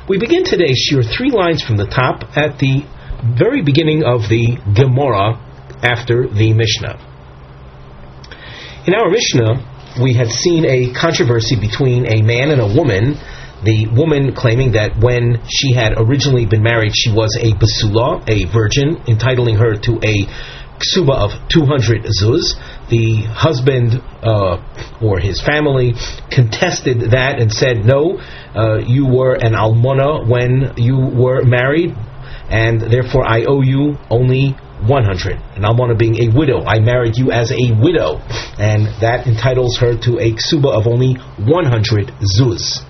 We begin today's shiur 3 lines from the top at the very beginning of the Gemara after the Mishnah. In our Mishnah, we had seen a controversy between a man and a woman. The woman claiming that when she had originally been married, she was a basula, a virgin, entitling her to a ksuba of 200 zuz. The husband or his family contested that and said, no, you were an almona when you were married, and therefore I owe you only 100. An almona being a widow. I married you as a widow, and that entitles her to a ksuba of only 100 zuz.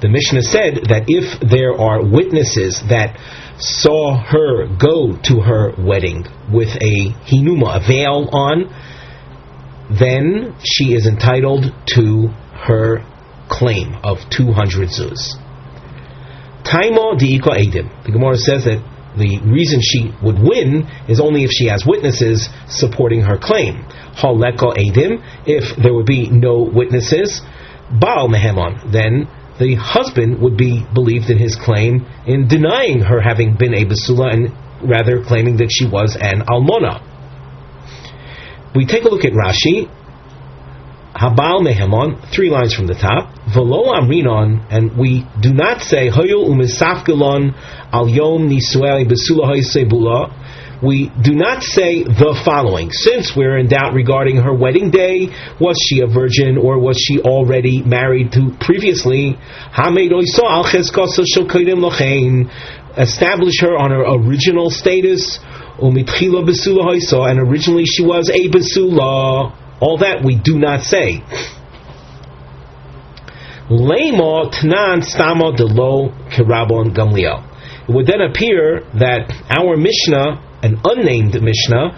The Mishnah said that if there are witnesses that saw her go to her wedding with a hinuma, a veil on, then she is entitled to her claim of 200 zuz. Taimo di'ika edim. The Gemara says that the reason she would win is only if she has witnesses supporting her claim. Haleko edim. If there would be no witnesses, baal mehemon, then the husband would be believed in his claim in denying her having been a basula and rather claiming that she was an almona. We take a look at Rashi. Habal mehemon, 3 lines from the top. Velo amrinon, and we do not say hoyo umisafgelon al yom nisuei basula haisei bula. We do not say the following. Since we're in doubt regarding her wedding day, was she a virgin or was she already married to previously? Establish her on her original status. And originally she was a basula. All that we do not say. It would then appear that our Mishnah, an unnamed Mishnah,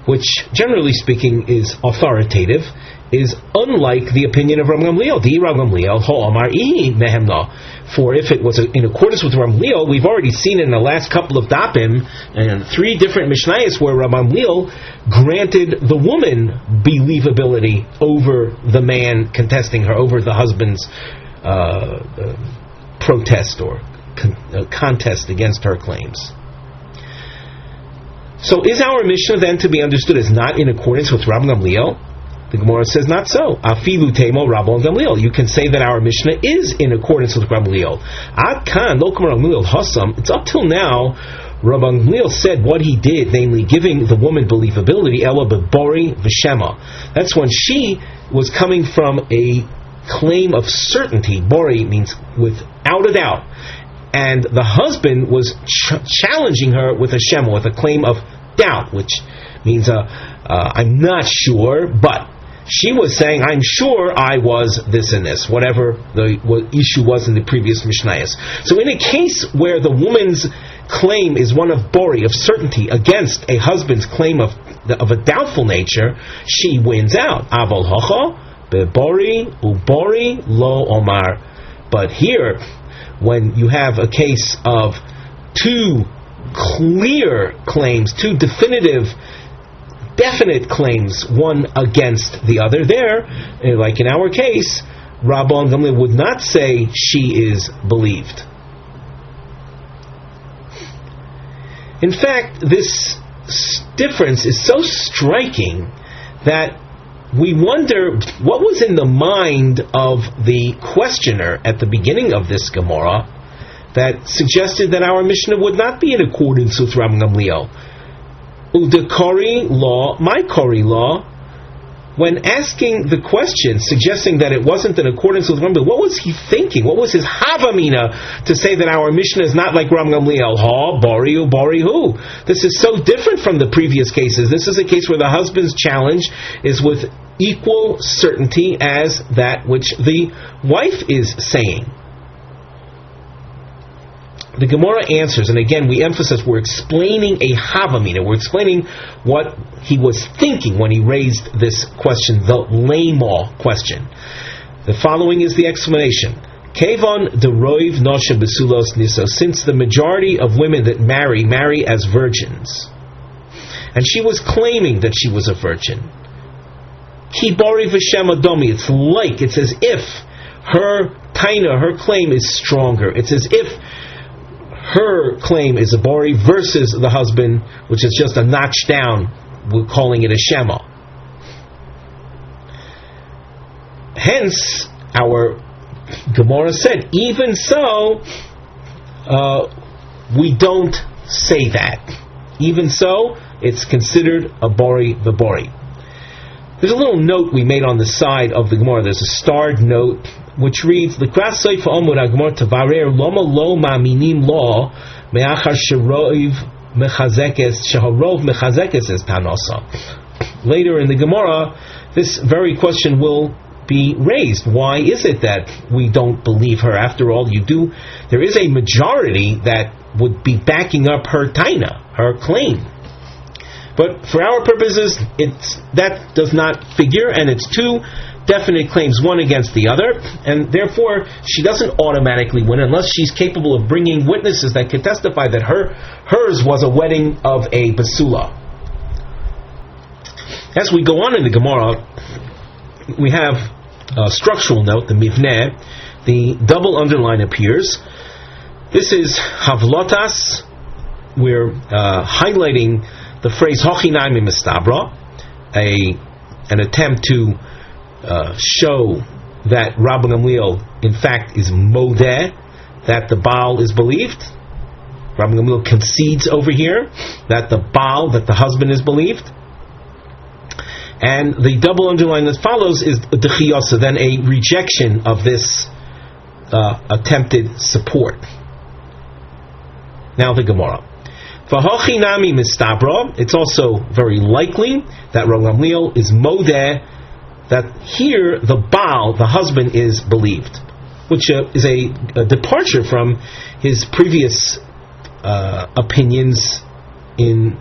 which generally speaking is authoritative, is unlike the opinion of Rav Gamliel. Rav Gamliel ho'amar ihi mehemna. For if it was in accordance with Rav Gamliel, we've already seen in the last couple of dapim and 3 different Mishnayos where Rav Gamliel granted the woman believability over the man contesting her, over the husband's protest or contest against her claims. So is our Mishnah then to be understood as not in accordance with Rav Gamliel? The Gemara says not so. Afilu temo Rabban Gamliel. You can say that our Mishnah is in accordance with Rav Gamliel. Ad kan lo Rav Gamliel hasam. It's up till now Rabban Gamliel said what he did, namely giving the woman believability. Ela bebori v'shema. That's when she was coming from a claim of certainty. Bori means without a doubt. And the husband was challenging her with a shema, with a claim of doubt, which means I'm not sure, but she was saying, I'm sure I was this and this, whatever the issue was in the previous Mishnayos. So in a case where the woman's claim is one of bori, of certainty, against a husband's claim of a doubtful nature, she wins out. Aval hocha, bebori, ubori, lo omar. But here, when you have a case of 2 clear claims, 2 definitive, definite claims, one against the other, there, like in our case, Rabban Gamliel would not say she is believed. In fact, this difference is so striking that we wonder what was in the mind of the questioner at the beginning of this Gemara that suggested that our Mishnah would not be in accordance with Rav Gamliel. Udekori law, my kori law. When asking the question, suggesting that it wasn't in accordance with Rav Gamliel, what was he thinking? What was his havamina to say that our Mishnah is not like Rav Gamliel? Ha, bari u, bari hu. This is so different from the previous cases. This is a case where the husband's challenge is with equal certainty as that which the wife is saying. The Gemara answers, and again we emphasize we're explaining a havamina, we're explaining what he was thinking when he raised this question, the lema question. The following is the explanation. Kevon deroiv nosha besulos niso, since the majority of women that marry as virgins, and she was claiming that she was a virgin. Kibori v'shem adomi, it's as if her taina, her claim is stronger. It's as if her claim is a bori versus the husband, which is just a notch down. We're calling it a shema. Hence, our Gemara said, even so, we don't say that. Even so, it's considered a bori v'bori. There's a little note we made on the side of the Gemara. There's a starred note which reads, "L'kras soif ha'omud ha'Gemara tavarer loma lo ma'aminim lo me'achar sherov mechazekes es tanosa." Later in the Gemara, this very question will be raised. Why is it that we don't believe her? After all, there is a majority that would be backing up her taina, her claim. But for our purposes, that does not figure, and it's two definite claims, one against the other, and therefore she doesn't automatically win unless she's capable of bringing witnesses that can testify that hers was a wedding of a basula. As we go on in the Gemara, we have a structural note, the mivneh. The double underline appears. This is havlotas. We're highlighting the phrase hochinai mistabra, an attempt to show that Rabbi Gamliel, in fact, is modeh, that the Baal is believed. Rabbi Gamliel concedes over here that the Baal, that the husband is believed. And the double underline that follows is dechiyasa, then a rejection of this attempted support. Now the Gemara. V'hochinami mistabra, it's also very likely that Rabbi Gamliel is modeh, that here the Baal, the husband, is believed, which is a departure from his previous opinions in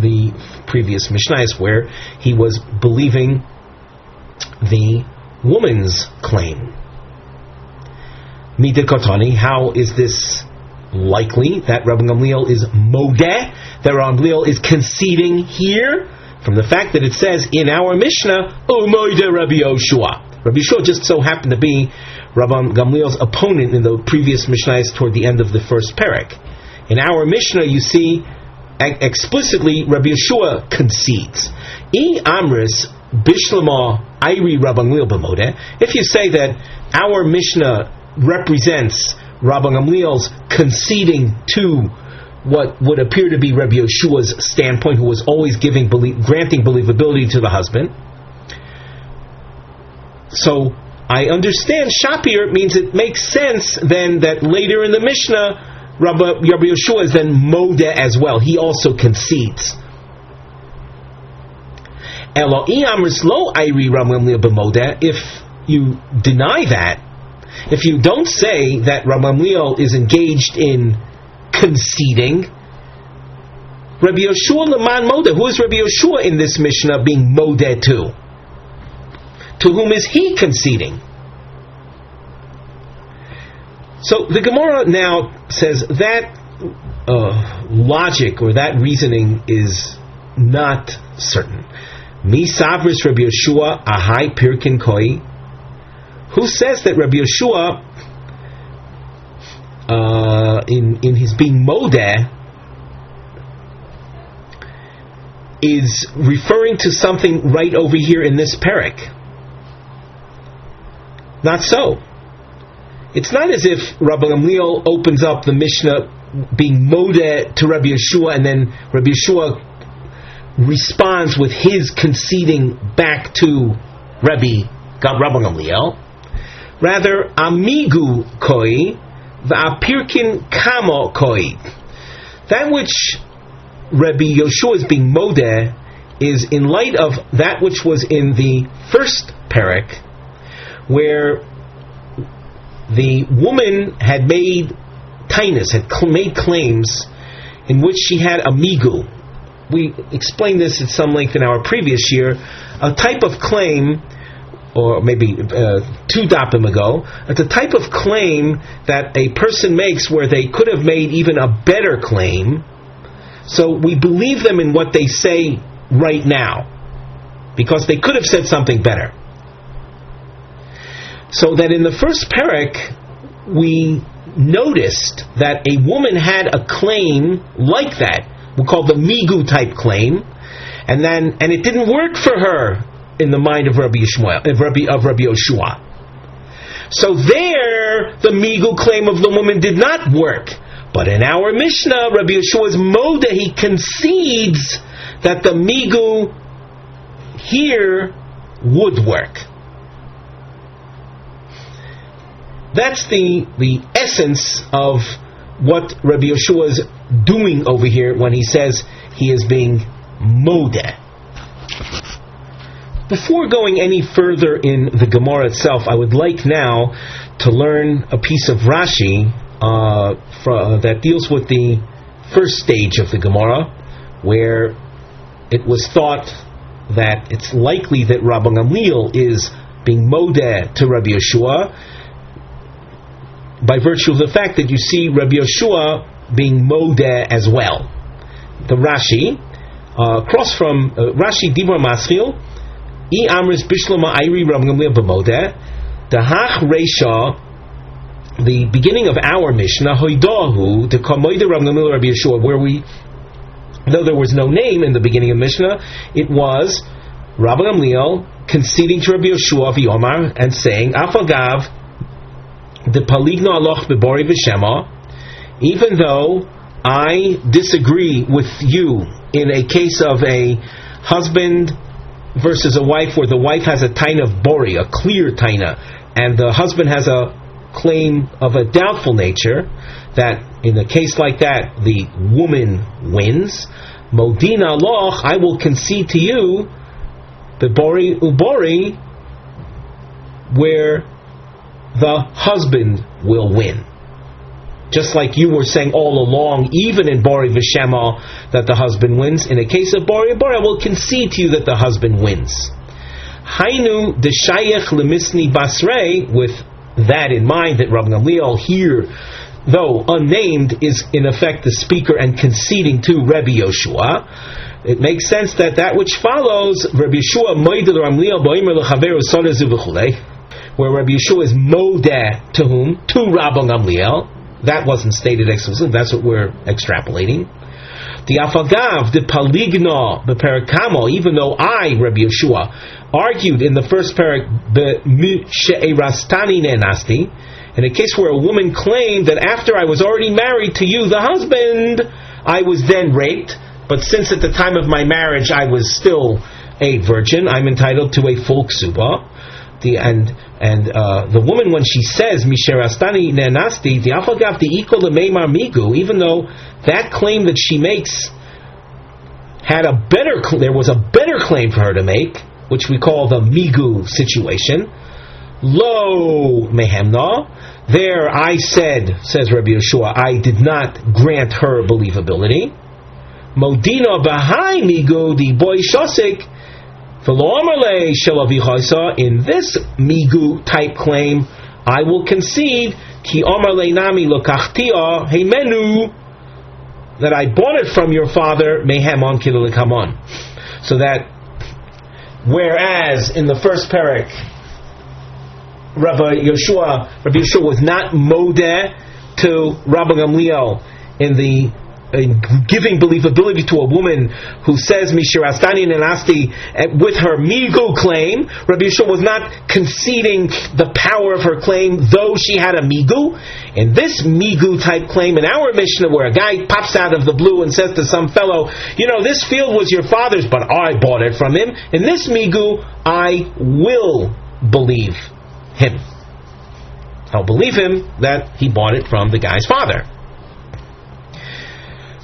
the previous Mishnayos, where he was believing the woman's claim. Midikotani, how is this likely that Rabbi Gamliel is modeh, that Rabbi Gamliel is conceding here? From the fact that it says in our Mishnah, Umoide Rabbi Yoshua. Rabbi Yoshua just so happened to be Rabbi Gamliel's opponent in the previous Mishnahs toward the end of the first parak. In our Mishnah, you see explicitly Rabbi Yoshua concedes. I Amris Bishlama Iri Rabbi Gamliel b'modeh. If you say that our Mishnah represents Rabbi Gamliel's conceding to what would appear to be Rabbi Yeshua's standpoint, who was always granting believability to the husband. So I understand Shapir means it makes sense then that later in the Mishnah, Rabbi Yeshua is then modeh as well. He also concedes. If you deny that, if you don't say that Rabbi Gamliel is engaged in conceding, Rabbi Yoshua leman modeh, who is Rabbi Yoshua in this Mishnah being modeh to? To whom is he conceding? So the Gemara now says that logic or that reasoning is not certain. Mi savris Rabbi Yoshua ahai pirkin koi. Who says that Rabbi Yoshua in his being modeh is referring to something right over here in this parak? Not so. It's not as if Rabbi Gamliel opens up the Mishnah being modeh to Rabbi Yeshua and then Rabbi Yeshua responds with his conceding back to Rabbi Gamliel. Rather, amigu koi v'apirkin kamo koi. That which Rabbi Yoshua is being modeh is in light of that which was in the first parak, where the woman had made tainus, had made claims in which she had amigu. We explained this at some length in our previous year. A type of claim, or maybe 2 dapim ago, it's a type of claim that a person makes where they could have made even a better claim. So we believe them in what they say right now, because they could have said something better. So that in the first parak, we noticed that a woman had a claim like that, we call the migu type claim, and it didn't work for her in the mind of Rabbi Yoshua. So there, the migu claim of the woman did not work. But in our Mishnah, Rabbi Yeshua's Moda, he concedes that the migu here would work. That's the essence of what Rabbi Yeshua is doing over here when he says he is being modeh. Before going any further in the Gemara itself, I would like now to learn a piece of Rashi that deals with the first stage of the Gemara, where it was thought that it's likely that Rabbi Gamliel is being modeh to Rabbi Yeshua by virtue of the fact that you see Rabbi Yeshua being modeh as well. The Rashi, across from Rashi Dibra Maschil, I Amris Bishlama Airi Rabbi Gamliel b'modeh, the Hach Reisha, the beginning of our Mishnah, Hoidahu, the Kamoide Rabbi Gamliel Rabbi Yeshua, where though there was no name in the beginning of Mishnah, it was Rabbi Gamliel conceding to Rabbi Yeshua v'Yomar and saying, Afagav, the Paligno Aloch Bebori V'Shema, even though I disagree with you in a case of a husband versus a wife where the wife has a taina of bori, a clear taina, and the husband has a claim of a doubtful nature, that in a case like that the woman wins. Modina loch, I will concede to you the bori ubori, where the husband will win. Just like you were saying all along, even in bori v'shema, that the husband wins. In a case of bori I will concede to you that the husband wins. Hainu deshayech lemisni basrei, with that in mind, that Rabbi Gamliel here, though unnamed, is in effect the speaker and conceding to Rabbi Yoshua. It makes sense that which follows, Rabbi Yeshua moidel Gamliel boimer lechaveru solezu v'chulei, where Rabbi Yeshua is modeh to whom? To Rabbi Gamliel. That wasn't stated explicitly, that's what we're extrapolating. The Afagav, the Paligna, the Parakamo, even though I, Rabbi Yeshua, argued in the first parak, She'erastani nenasti, in a case where a woman claimed that after I was already married to you, the husband, I was then raped, but since at the time of my marriage I was still a virgin, I'm entitled to a full ksuba. The woman, when she says Misherastani nenasti, the Afagav the equal the Meimar Migu, even though that claim that she makes there was a better claim for her to make, which we call the Migu situation. Lo mehemna, there I said, says Rabbi Yeshua, I did not grant her believability. Modina Bahai Migu the boy Shosik. In this migu type claim, I will concede ki omarle nami lokachtia heimenu, that I bought it from your father mehamon kililikamon. So that whereas in the first parak, Rabbi Yeshua was not modeh to Rabbi Gamliel in giving believability to a woman who says Mishirastani Nenasti with her migu claim. Rabbi Yeshua was not conceding the power of her claim, though she had a migu. In this migu type claim in our Mishnah, where a guy pops out of the blue and says to some fellow, this field was your father's, but I bought it from him. In this migu, I will believe him. I'll believe him that he bought it from the guy's father.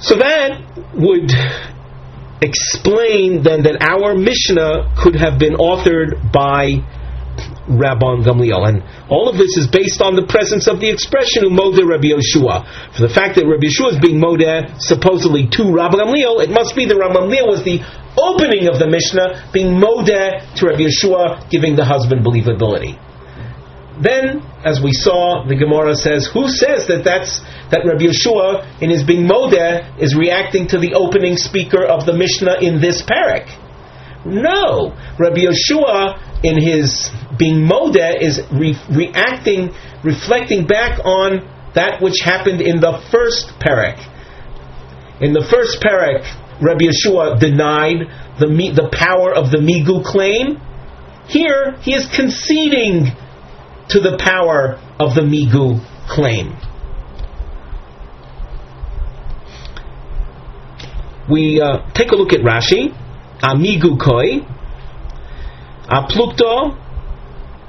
So that would explain then that our Mishnah could have been authored by Rabban Gamliel. And all of this is based on the presence of the expression Umodeh Rabbi Yoshua. For the fact that Rabbi Yoshua is being modeh supposedly to Rabban Gamliel, it must be that Rabban Gamliel was the opening of the Mishnah, being modeh to Rabbi Yoshua, giving the husband believability. Then, as we saw, the Gemara says, who says that Rabbi Yeshua, in his being modeh, is reacting to the opening speaker of the Mishnah in this parak? No, Rabbi Yeshua in his being modeh is reflecting back on that which happened in the first perek. In the first perek, Rabbi Yeshua denied the power of the migu claim. Here, he is conceding to the power of the migu claim. We take a look at Rashi. Amigu koi, aplukto,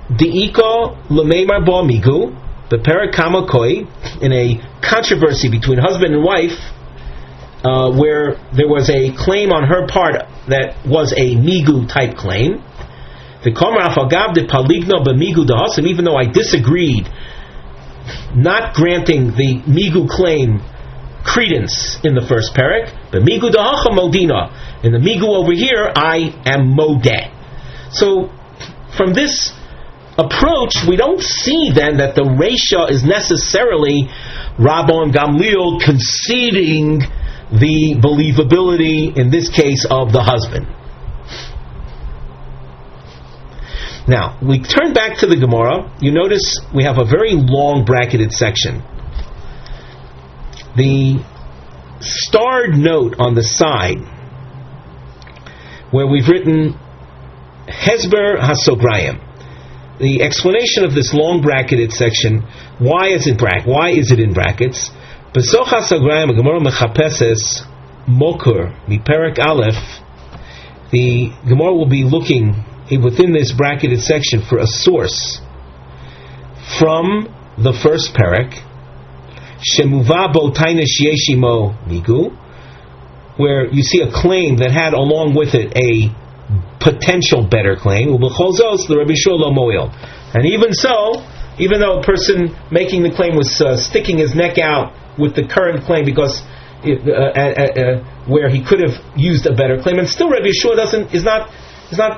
diiko lemeimar bo migu, beperakama koi, in a controversy between husband and wife, where there was a claim on her part that was a migu type claim. The Komar afagav de paligno b'migu dahasam, even though I disagreed, not granting the migu claim credence in the first perek, but migu dahacha modina, in the migu over here I am modeh. So from this approach, we don't see then that the Reisha is necessarily Rabban Gamliel conceding the believability, in this case, of the husband. Now, we turn back to the Gemara. You notice we have a very long bracketed section. The starred note on the side, where we've written Hesber HaSograyim, the explanation of this long bracketed section. Why is it in brackets? Besoch HaSograyim, Gemara mechapeses mokur miperek aleph. The Gemara will be looking within this bracketed section for a source from the first perek, shemuva bo tainish yeshimo migu, where you see a claim that had along with it a potential better claim, ubechozos the Rabbi Shua lo moil. And even so, even though a person making the claim was sticking his neck out with the current claim because where he could have used a better claim, and still Rabbi Shua is not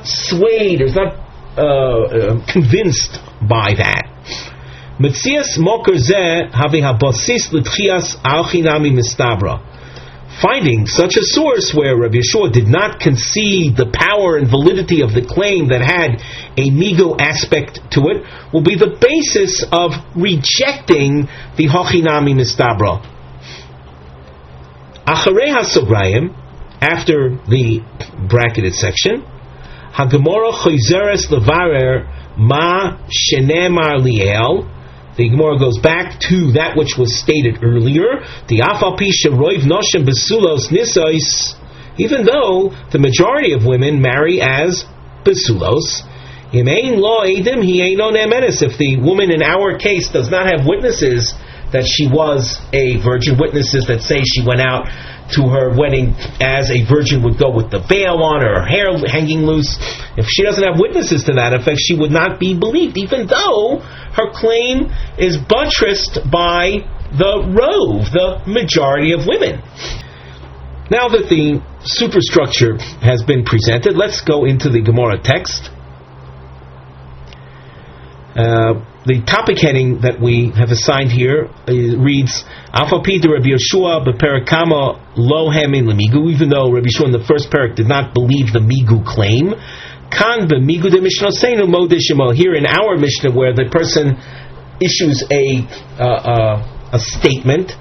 swayed, is not convinced by that. Metzias moker zeh havi habasis l'tchias alchinami mistabra. Finding such a source where Rabbi Yeshua did not concede the power and validity of the claim that had a migo aspect to it will be the basis of rejecting the hachinami mistabra. Acharei haSograyim, after the bracketed section, HaGemara choizeres levarer ma shenemar liel. The Gemara goes back to that which was stated earlier. The afal pi sheroiv noshem besulos nisois, even though the majority of women marry as besulos. Im ein lo edim hi eino ne'emenes. If the woman in our case does not have witnesses that she was a virgin, witnesses that say she went out to her wedding as a virgin would go with the veil on, or her hair hanging loose, if she doesn't have witnesses to that effect, she would not be believed, even though her claim is buttressed by the rove, the majority of women. Now that the superstructure has been presented, let's go into the Gemara text. The topic heading that we have assigned here reads Afal pi de Rabbi Yeshua beperakama lo hemin lemigu. Even though Rabbi Yeshua in the first parak did not believe the migu claim, kan b'migu de Mishnah seinu modishimo. Here in our Mishnah, where the person issues a statement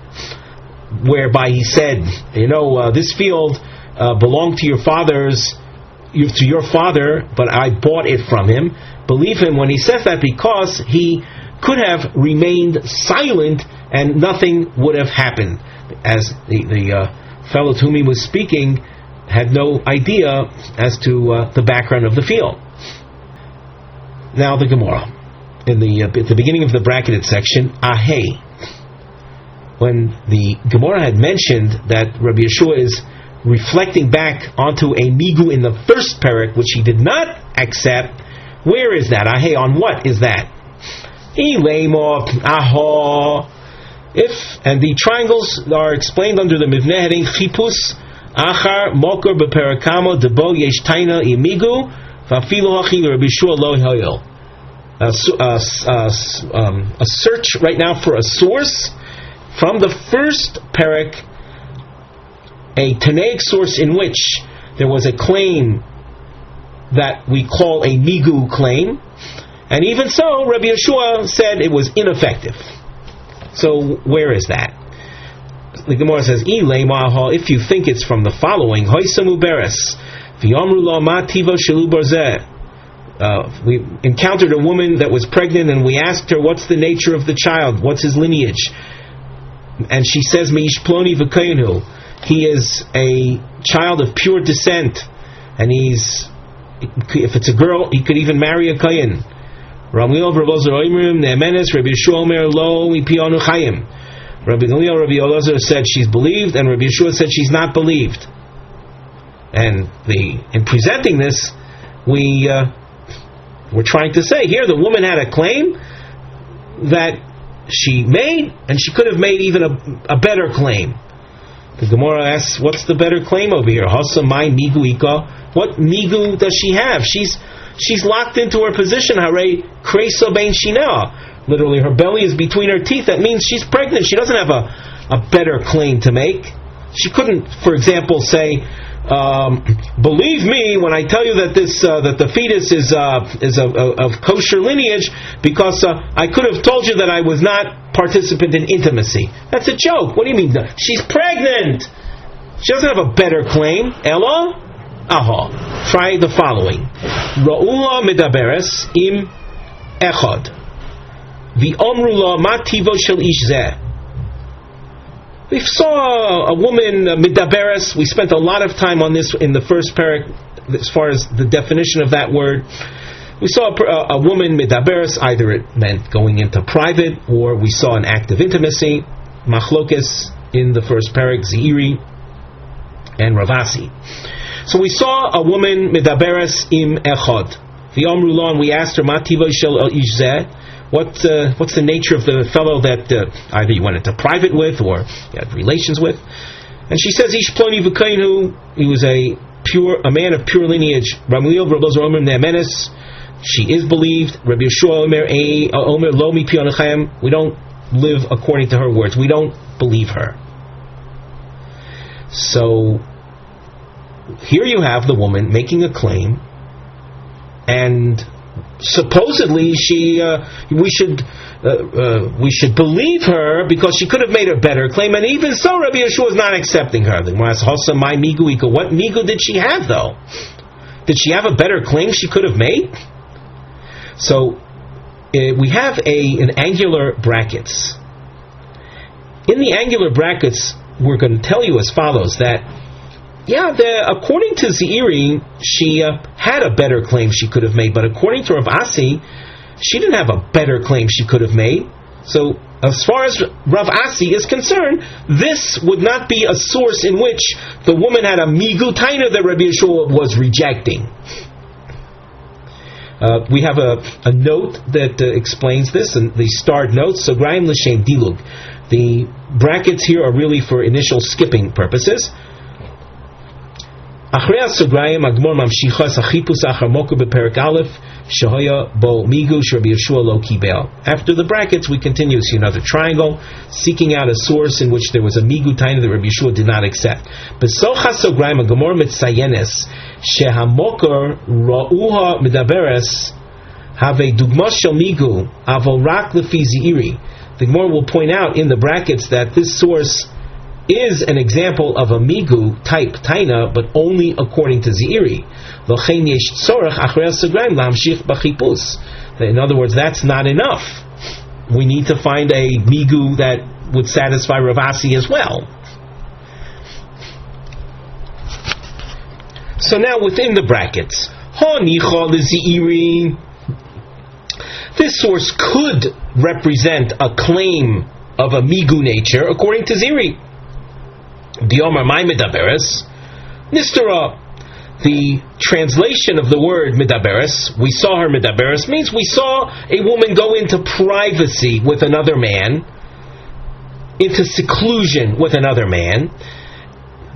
whereby he said, this field belonged to your father, but I bought it from him. Believe him when he says that, because he could have remained silent and nothing would have happened, as the fellow to whom he was speaking had no idea as to the background of the field. Now the Gemara, at the beginning of the bracketed section, Ahei, when the Gemara had mentioned that Rabbi Yeshua is reflecting back onto a migu in the first parak, which he did not accept, where is that? Ahei, on what is that? If, and the triangles are explained under the Mivneh heading Chipus Achar Mokor Beperakamo Debo Yesh Taina Imigu Vafilu Hachi Rabbi Shua Lo Hoyel. A search right now for a source from the first parak, a Tanaic source in which there was a claim that we call a migu claim, and even so, Rabbi Yeshua said it was ineffective. So where is that? The Gemara says, if you think it's from the following, we encountered a woman that was pregnant, and we asked her, what's the nature of the child? What's his lineage? And she says, he is a child of pure descent, and if it's a girl, he could even marry a Kohen. Rabbi Ozer said she's believed, and Rabbi Yeshua said she's not believed. And in presenting this, we're trying to say here the woman had a claim that she made, and she could have made even a better claim. The Gemara asks, what's the better claim over here? Hasa mai migu ika. What migu does she have? She's locked into her position. Hare kreso bein shina. Literally, her belly is between her teeth. That means she's pregnant. She doesn't have a better claim to make. She couldn't, for example, say, believe me when I tell you that that the fetus is of kosher lineage, because I could have told you that I was not participant in intimacy. That's a joke. What do you mean? She's pregnant. She doesn't have a better claim. Ella? Aha. Try the following. Ra'ula medaberes im echad. V'omru la ma tivo shel ish zeh. We saw a woman, midaberes. We spent a lot of time on this in the first parak, as far as the definition of that word. We saw a woman, midaberes, either it meant going into private, or we saw an act of intimacy, machlokes, in the first parak, Zeiri and Ravasi. So we saw a woman, midaberes im echad. V'omru la, and we asked her, ma tivo shel ish zeh. What's the nature of the fellow that either you went into private with or you had relations with? And she says, Ish ploni v'kainu, he was a man of pure lineage. Ramuil Rabbi Omer ne'emenes, she is believed. Rabbi Yeshua Omer lo mi pi anachem, we don't live according to her words. We don't believe her. So here you have the woman making a claim, and supposedly we should believe her because she could have made a better claim, and even so Rabbi Yeshua is not accepting her. What migu did she have though? Did she have a better claim she could have made? So we have an angular brackets. In the angular brackets, we're going to tell you as follows, that according to Zeiri, she had a better claim she could have made, but according to Rav Asi, she didn't have a better claim she could have made. So, as far as Rav Asi is concerned, this would not be a source in which the woman had a migu taina that Rabbi Yeshua was rejecting. We have a note that explains this, and the starred notes. So, Graham L'Shem Dilug. The brackets here are really for initial skipping purposes. After the brackets, we continue to see another triangle, seeking out a source in which there was a migu taina that Rabbi Yeshua did not accept. The Gemara will point out in the brackets that this source is an example of a migu type taina, but only according to Zeiri. In other words, that's not enough. We need to find a migu that would satisfy Rav Asi as well. So now within the brackets, this source could represent a claim of a migu nature according to Zeiri. Diomar mai medaberes nistara. The translation of the word medaberes, we saw her medaberes, means we saw a woman go into privacy with another man, into seclusion with another man.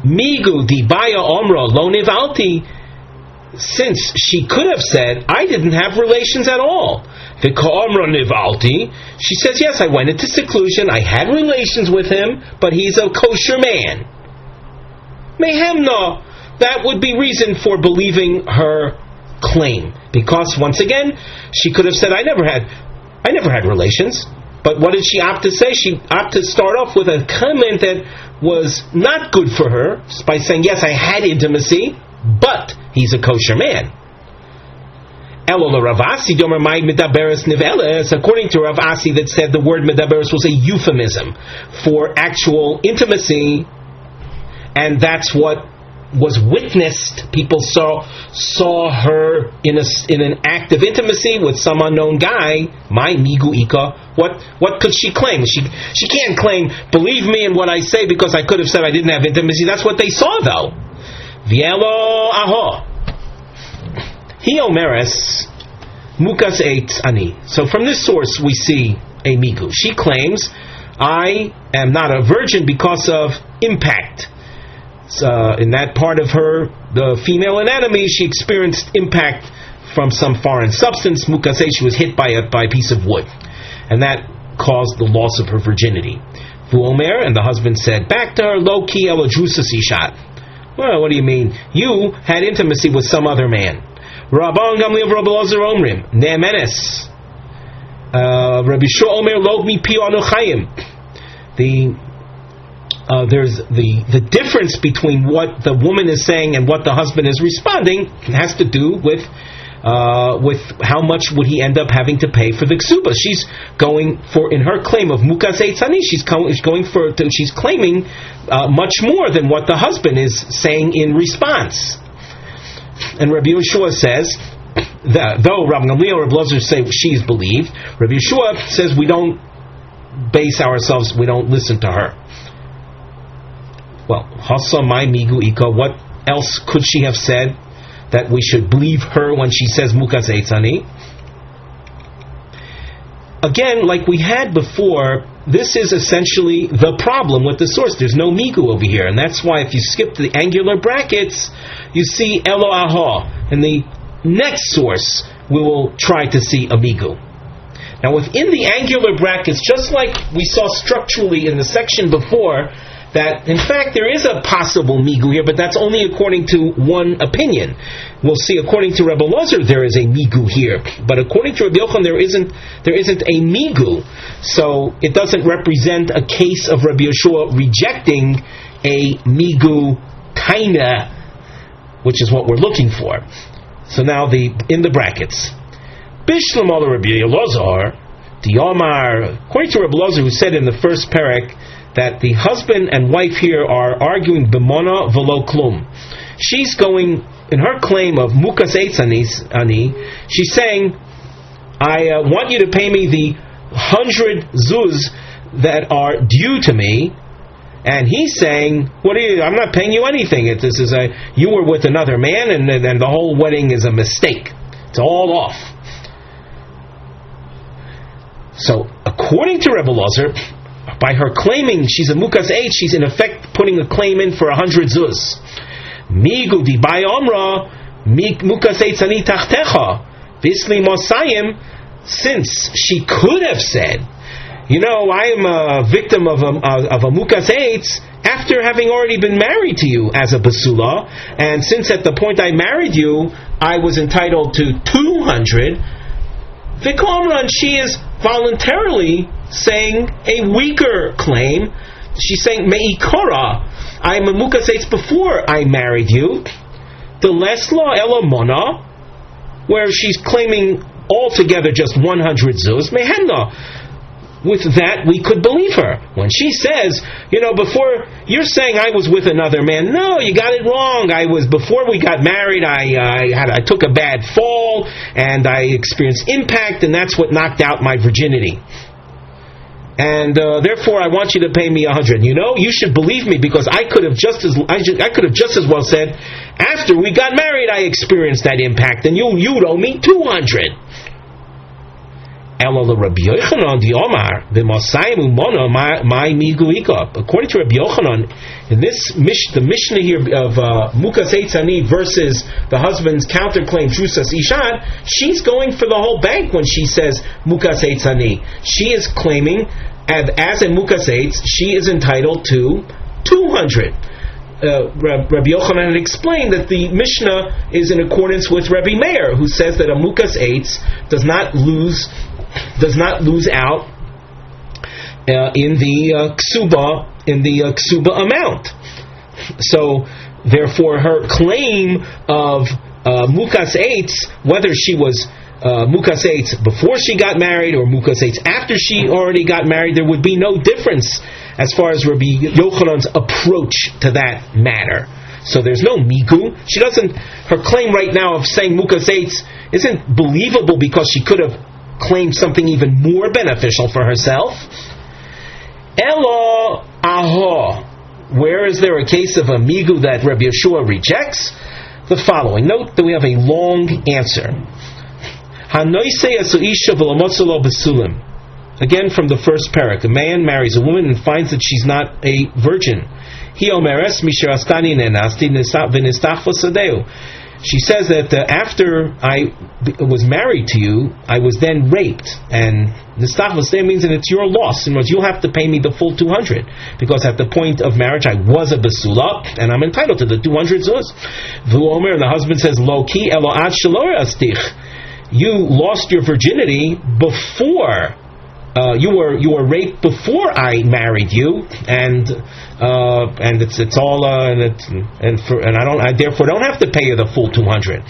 Migu di baya omra lo nivalti, since she could have said, I didn't have relations at all. The ka'omra nivalti, she says, yes, I went into seclusion, I had relations with him, but he's a kosher man. Mehemna, that would be reason for believing her claim, because once again she could have said, I never had relations. But what did she opt to say? She opted to start off with a comment that was not good for her by saying, yes, I had intimacy, but he's a kosher man. According to Rav Asi, that said the word medaberes was a euphemism for actual intimacy, and that's what was witnessed. People saw her in an act of intimacy with some unknown guy. My migu ika. What could she claim? She can't claim, believe me in what I say, because I could have said I didn't have intimacy. That's what they saw, though. Vielo aho. He omeres mukas eitz ani. So from this source we see a migu. She claims, I am not a virgin because of impact. In that part of her, the female anatomy, she experienced impact from some foreign substance. Mukas eitz, she was hit by a piece of wood, and that caused the loss of her virginity. Vuomer, and the husband said back to her, Lo ki elo drusas ishat. Well, what do you mean? You had intimacy with some other man. Rabban Gamliel Rabbi Ozer Omrim Ne'emenes. Rabbi Shua Omer Lo mi pi anu chayim. There's the difference between what the woman is saying and what the husband is responding has to do with how much would he end up having to pay for the Kesubos. She's going for, in her claim of mukas eitz ani, she's claiming much more than what the husband is saying in response. And Rabbi Yeshua says that though Rabbi Gamliel or Rabbi Ozer say she is believed, Rabbi Yeshua says we don't listen to her. Well, hasa my migu ika, what else could she have said that we should believe her when she says mukas eitz ani? Again, like we had before, this is essentially the problem with the source. There's no migu over here, and that's why if you skip the angular brackets, you see elo aha. In the next source, we will try to see a migu. Now, within the angular brackets, just like we saw structurally in the section before, that in fact there is a possible migu here, but that's only according to one opinion. We'll see according to Rabbi Ozer there is a migu here, but according to Rabbi Yochanan there isn't a migu. So it doesn't represent a case of Rabbi Yeshua rejecting a migu taina, which is what we're looking for. So now in the brackets, Bishlam al Rabbi Elazar, Diomar, according to Rabbi Ozer, who said in the first parak that the husband and wife here are arguing b'mona v'lo klum. She's going, in her claim of mukas eitz ani, she's saying, I want you to pay me the 100 zuz that are due to me, and he's saying, I'm not paying you anything. You were with another man, and the whole wedding is a mistake. It's all off. So, according to Rebbe Ozer, by her claiming she's a mukas eitz, she's in effect putting a claim in for 100 zuz. Migu di bay omra mukas eitz ani tachtecha visli mosayim, since she could have said, I am a victim of a mukas eitz after having already been married to you as a basula, and since at the point I married you I was entitled to 200. Vikomran, she is voluntarily saying a weaker claim. She's saying me'ikora, I'm a mukas eitz before I married you. The lesla elamona, where she's claiming altogether just 100 zuz, mehenna. With that, we could believe her. When she says, before, you're saying I was with another man. No, you got it wrong. Before we got married, I took a bad fall, and I experienced impact, and that's what knocked out my virginity. And therefore, I want you to pay me 100. You should believe me, because I could have just as well said, after we got married, I experienced that impact, and you'd owe me 200. According to Rabbi Yochanan, in the Mishnah here of mukas eitz ani versus the husband's counterclaim drusas ishat, she's going for the whole bank when she says mukas eitz ani. She is claiming, as a mukas eitz, she is entitled to 200. Rabbi Yochanan had explained that the Mishnah is in accordance with Rabbi Meir, who says that a mukas eitz does not lose out in the ksuba amount. So therefore, her claim of mukas eitz, whether she was mukas eitz before she got married or mukas eitz after she already got married, there would be no difference as far as Rabbi Yochanan's approach to that matter. So there's no migu. Her claim right now of saying mukas eitz isn't believable because she could have claimed something even more beneficial for herself. Elo aho. Where is there a case of a migu that Rabbi Yeshua rejects? The following. Note that we have a long answer. Again from the first parak. A man marries a woman and finds that she's not a virgin. She says that after I was married to you, I was then raped. And nistachvos means that it's your loss. In other words, you'll have to pay me the full 200. Because at the point of marriage, I was a basula, and I'm entitled to the 200 zuz. V'omer, and the husband says, Lo ki elo ad shelo astich. You lost your virginity before you were raped before I married you, and it's all I therefore don't have to pay you the full 200.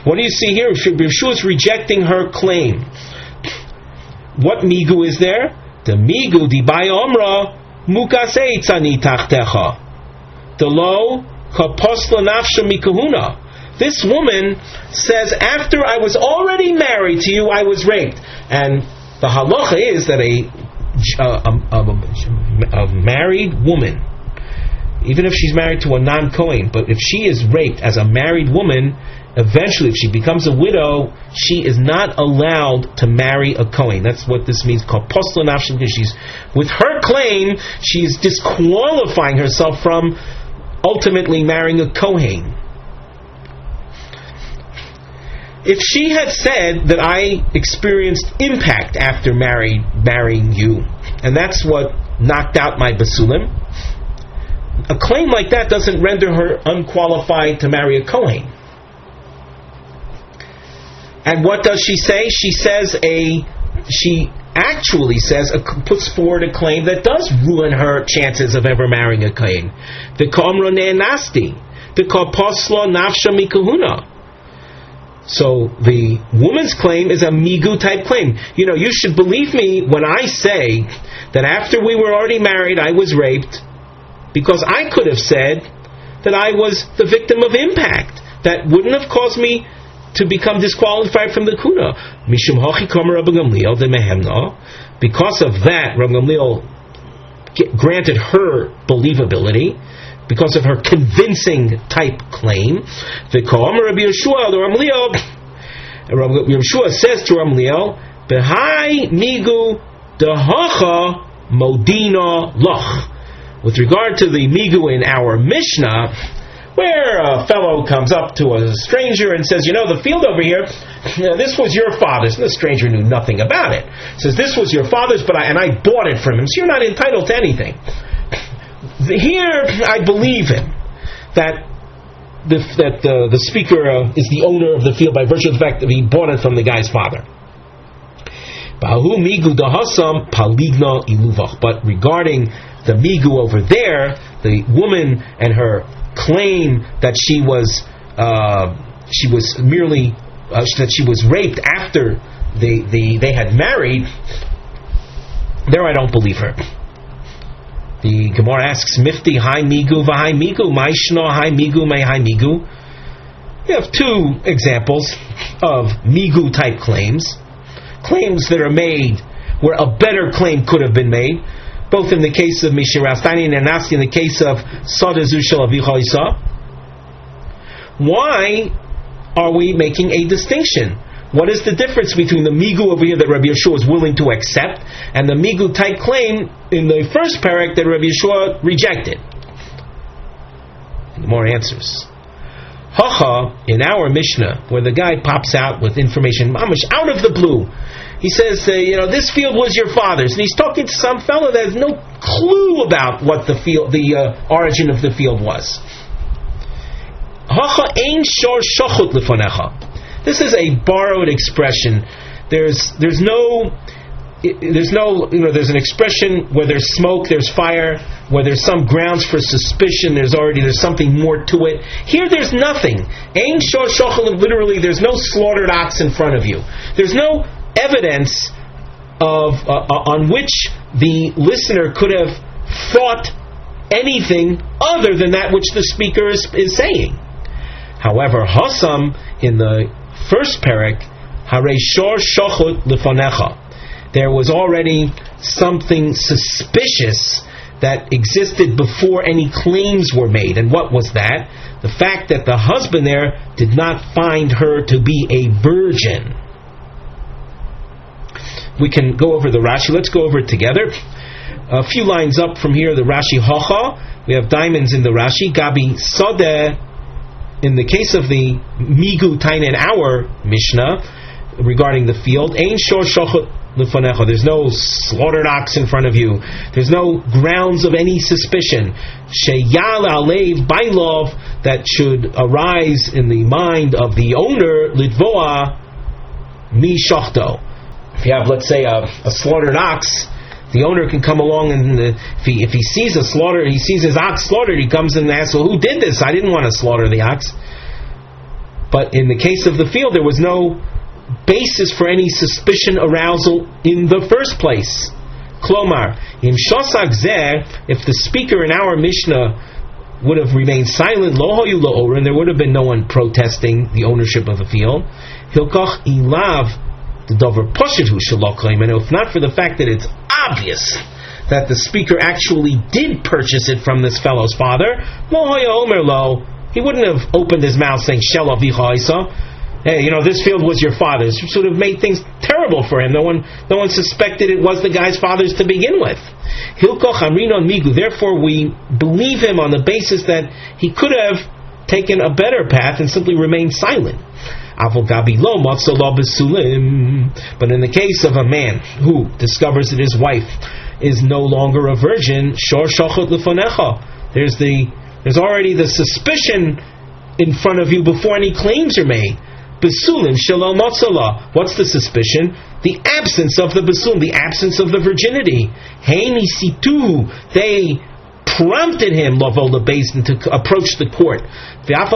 What do you see here? Rabbi Yeshua is rejecting her claim. What migu is there? The migu di bay omra mukas eitz ani tachtecha. The lo kaposla nafsha mikahuna. This woman says, after I was already married to you, I was raped. And the halacha is that a married woman, even if she's married to a non-Kohen, but if she is raped as a married woman, eventually, if she becomes a widow, she is not allowed to marry a Kohen. That's what this means. With her claim, she's disqualifying herself from ultimately marrying a Kohen. If she had said that I experienced impact after marrying you, and that's what knocked out my basulim, a claim like that doesn't render her unqualified to marry a Kohen. And what does she say? She actually puts forward a claim that does ruin her chances of ever marrying a Kohen. V'komro ne'nasti, v'koposlo nafsha mikahuna. So the woman's claim is a migu type claim. You should believe me when I say that after we were already married, I was raped, because I could have said that I was the victim of impact. That wouldn't have caused me to become disqualified from the kuna. Mishum hochi kamer Rabbi Gamliel de mehemna. Because of that, Rabbi Gamliel granted her believability, because of her convincing type claim. The Rabbi Yeshua says to Ramliel, "Behai migu dehacha modina loch." With regard to the migu in our Mishnah, where a fellow comes up to a stranger and says, the field over here, this was your father's. And the stranger knew nothing about it. Says, this was your father's, and I bought it from him, so you're not entitled to anything. Here, I believe him that the speaker is the owner of the field by virtue of the fact that he bought it from the guy's father. But regarding the migu over there, the woman and her claim that she was raped after they had married, there I don't believe her. The Gemara asks, Mifti hai migu v'hai migu, ma'ishno hai migu may hai migu. We have two examples of migu type claims that are made where a better claim could have been made, both in the case of Mishirastani and Nasi, in the case of Sadazu Shel Avicha Isa. Why are we making a distinction? What is the difference between the migu over here that Rabbi Yeshua is willing to accept and the migu type claim in the first parak that Rabbi Yeshua rejected? And more answers. Hacha, in our Mishnah, where the guy pops out with information mamish out of the blue, He says, this field was your father's, and he's talking to some fellow that has no clue about what the origin of the field was. This is a borrowed expression. There's an expression where there's smoke, there's fire, where there's some grounds for suspicion, there's something more to it. Here there's nothing. Ein shor shochel, literally there's no slaughtered ox in front of you. There's no evidence on which the listener could have thought anything other than that which the speaker is saying. However, Hasam in the first parak, Harei shor shochot lefanecha, there was already something suspicious that existed before any claims were made. And what was that? The fact that the husband there did not find her to be a virgin. We can go over the Rashi. Let's go over it together. A few lines up from here, the Rashi Hocha. We have diamonds in the Rashi. Gabi Sodeh, in the case of the Migu Tain in our Mishnah, regarding the field, Ein Shor Shochot Lefanecha, there's no slaughtered ox in front of you. There's no grounds of any suspicion. Sheyal Alev Bailov, that should arise in the mind of the owner, Litvoa Mi Shochto. If you have, let's say, a slaughtered ox, the owner can come along and if he sees he sees his ox slaughtered, he comes in and asks, well, who did this? I didn't want to slaughter the ox. But in the case of the field, there was no basis for any suspicion arousal in the first place. Klomar, im shosak zeh, if the speaker in our Mishnah would have remained silent, lo hoyu lo or, and there would have been no one protesting the ownership of the field, hilkach ilav the dover poshet hu shelo claim, and if not for the fact that it's obvious that the speaker actually did purchase it from this fellow's father, lo hoyu omer lo, he wouldn't have opened his mouth saying shel avicha isa. Hey, this field was your father's. It would have made things terrible for him. No one suspected it was the guy's father's to begin with. Hilkoch amrinon migu. Therefore, we believe him on the basis that he could have taken a better path and simply remained silent. But in the case of a man who discovers that his wife is no longer a virgin, shor shachot lefanecha, there's already the suspicion in front of you before any claims are made. Besulim shalom matzala. What's the suspicion? The absence of the besulim, the absence of the virginity. Heini situ. They prompted him, lavo lebezdin, to approach the court. Even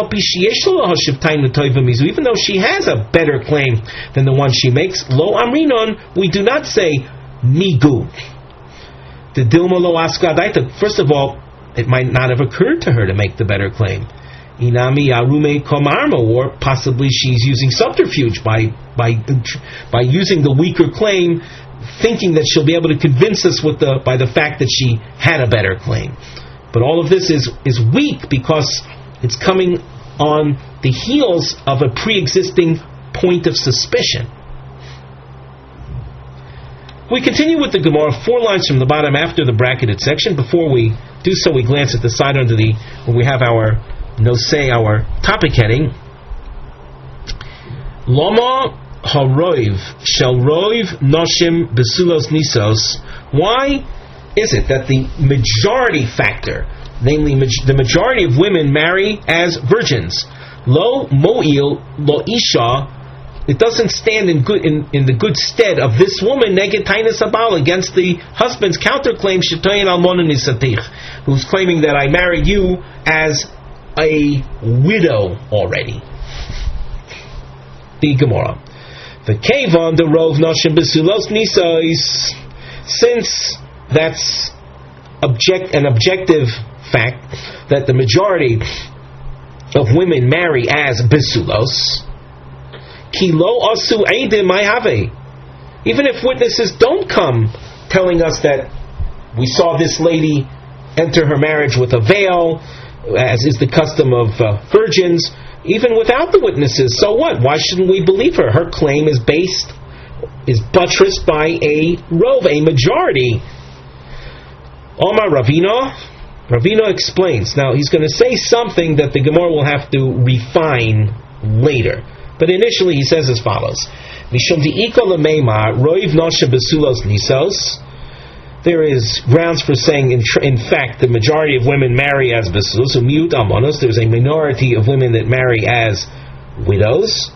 though she has a better claim than the one she makes, lo amrinon, we do not say migu. The dilma lo askadaita. First of all, it might not have occurred to her to make the better claim. Inami arume komarma, or possibly she's using subterfuge by using the weaker claim, thinking that she'll be able to convince us by the fact that she had a better claim. But all of this is weak because it's coming on the heels of a pre-existing point of suspicion. We continue with the Gemara, 4 lines from the bottom after the bracketed section. Before we do so, we glance at the side under where we have our our topic heading. Lama haroiv shel roiv noshim besulos nisos. Why is it that the majority factor, namely the majority of women, marry as virgins? Lo mo'il lo isha. It doesn't stand in the good stead of this woman neged tainus abal, against the husband's counterclaim shetoyin almona nisatich, who's claiming that I married you as a widow already. The Gemara. The Kevon the Rov Nashim Besulos Nisais. Since that's an objective fact that the majority of women marry as Besulos, Kilo Asu Eidim Mayave. Even if witnesses don't come telling us that we saw this lady enter her marriage with a veil, as is the custom of virgins, even without the witnesses, so what? Why shouldn't we believe her? Her claim is buttressed by a rov, a majority. Omar Ravina explains. Now he's going to say something that the Gemara will have to refine later. But initially he says as follows: Mishum di'ika lemeimar roiv nosha besulos nisos. There is grounds for saying, in fact, the majority of women marry as besulos. Umiut almonos. There's a minority of women that marry as widows.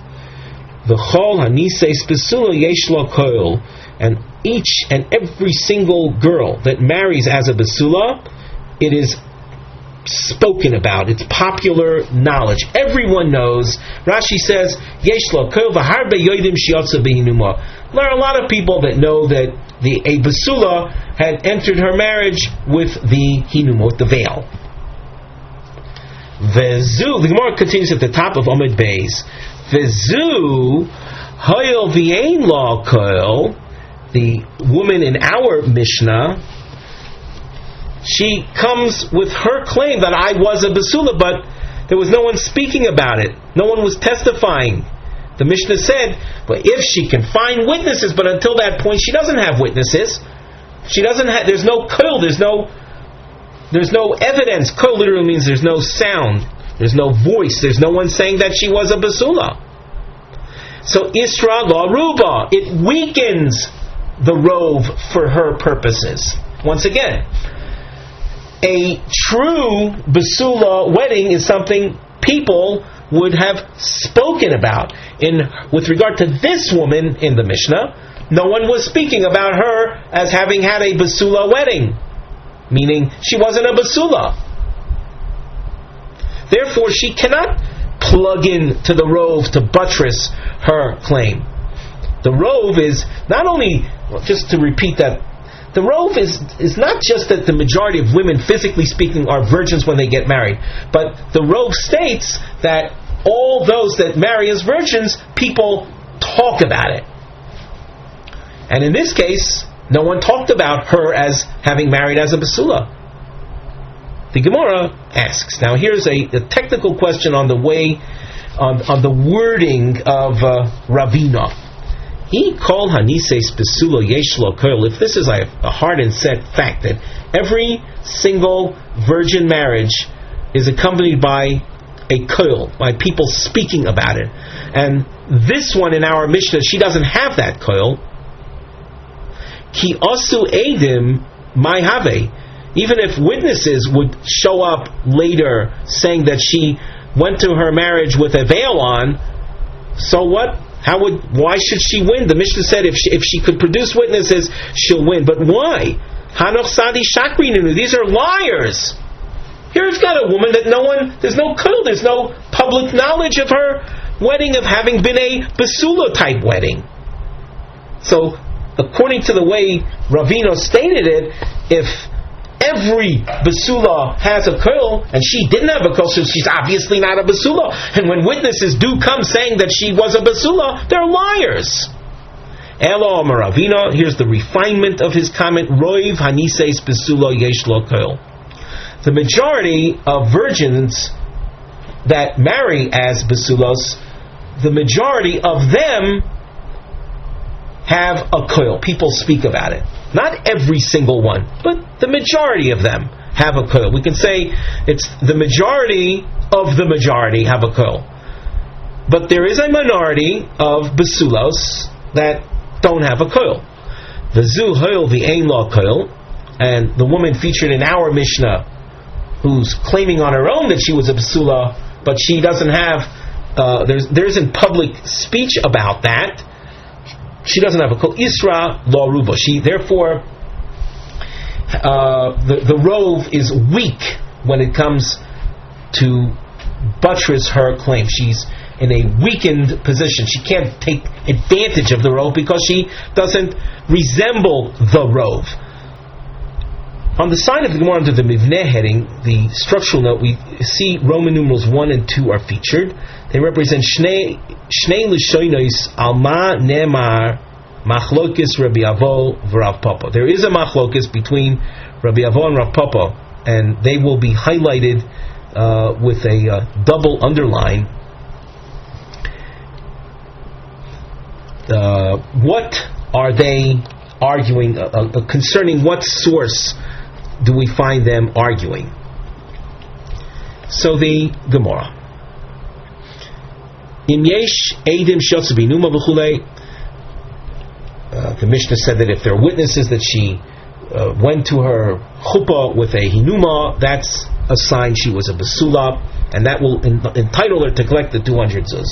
V'chol haniseis besulo yesh lo koil. And each and every single girl that marries as a besula, it is spoken about. It's popular knowledge. Everyone knows. Rashi says, "Yesh lo kol v'harbe yodim shiotza behinuma." There are a lot of people that know that a basula had entered her marriage with the hinuma, with the veil. Vezu. The Gemara continues at the top of Amud Beis. Vezu hoyel v'ein lo kol. The woman in our Mishnah, she comes with her claim that I was a basula, but there was no one speaking about it. No one was testifying. The Mishnah said, but if she can find witnesses, but until that point she doesn't have witnesses. She doesn't have. There's no kol. There's no evidence. Kol literally means there's no sound. There's no voice. There's no one saying that she was a basula. So Isra la ruba. It weakens the rove for her purposes. Once again, a true basula wedding is something people would have spoken about. With regard to this woman in the Mishnah, no one was speaking about her as having had a basula wedding, meaning she wasn't a basula. Therefore, she cannot plug in to the rove to buttress her claim. The rove is not only, just to repeat that, the rove is not just that the majority of women, physically speaking, are virgins when they get married, but the rove states that all those that marry as virgins, people talk about it. And in this case, no one talked about her as having married as a basula. The Gemara asks, now here's a technical question on the way, on the wording of Ravina. He called Hanises Besulo Yeshlo Koil. If this is a hard and set fact that every single virgin marriage is accompanied by a koil, by people speaking about it, and this one in our Mishnah, she doesn't have that koil. Ki osu edim mai have. Even if witnesses would show up later saying that she went to her marriage with a veil on, so what? Why should she win? The Mishnah said if she could produce witnesses, she'll win. But why? Hanoch Sadi Shakrinunu. These are liars. Here it's got a woman that there's no koil, there's no public knowledge of her wedding, of having been a basula type wedding. So, according to the way Ravino stated it, if every basula has a koil, and she didn't have a koil, so she's obviously not a basula. And when witnesses do come saying that she was a basula, they're liars. Elo Amar Ravina, here's the refinement of his comment, Roiv haniseis basula yesh lo koil. The majority of virgins that marry as basulos, the majority of them have a koil. People speak about it. Not every single one, but the majority of them have a koil. We can say it's the majority of the majority have a koil. But there is a minority of basulos that don't have a koil. V'zu hoil v'ein lo koil, and the woman featured in our Mishnah, who's claiming on her own that she was a basula, but she doesn't have, there isn't public speech about that. She doesn't have a kol isra la ruba. She therefore the rove is weak when it comes to buttress her claim. She's in a weakened position. She can't take advantage of the rove because she doesn't resemble the rove. On the side of the Gemara under the Mivneh heading, the structural note, we see Roman numerals 1 and 2 are featured. They represent Shnei Lishonos Alma Nemar Machlokis Rabbi Avo v'Rav Papa. There is a machlokis between Rabbi Avo and Rav Papa, and they will be highlighted with a double underline. What are they arguing concerning? What source do we find them arguing? So the Gemara. Im yesh edim shotzu binuma v'chulei. The Mishnah said that if there are witnesses that she went to her chuppah with a hinuma, that's a sign she was a basula, and that will entitle her to collect the 200 zuz.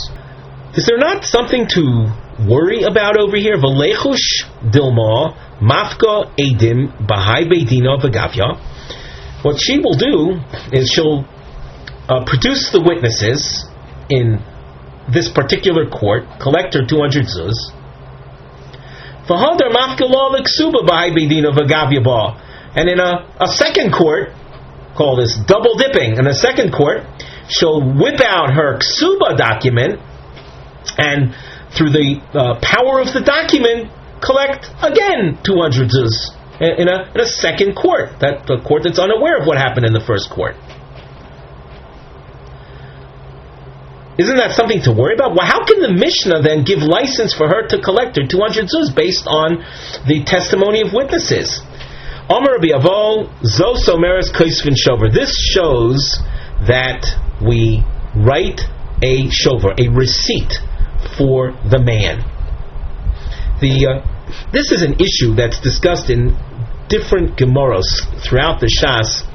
Is there not something to worry about over here? V'lechush dilma mafka edim bahai beidina v'gavya. What she will do is she'll produce the witnesses in this particular court, collect her 200 zuz. V'hadar mafka la l'ksuba bahai beidina v'gavya ba. And in a second court, call this double dipping, in a second court, she'll whip out her ksuba document and through the power of the document collect again 200 zuz in a second court, that the court that's unaware of what happened in the first court. Isn't that something to worry about? Well, how can the Mishnah then give license for her to collect her 200 zuz based on the testimony of witnesses? Amar Rabbi Avo, Zos Omeres Kesvin Shover. This shows that we write a shover, a receipt for the man. This is an issue that's discussed in different Gemaros throughout the Shas.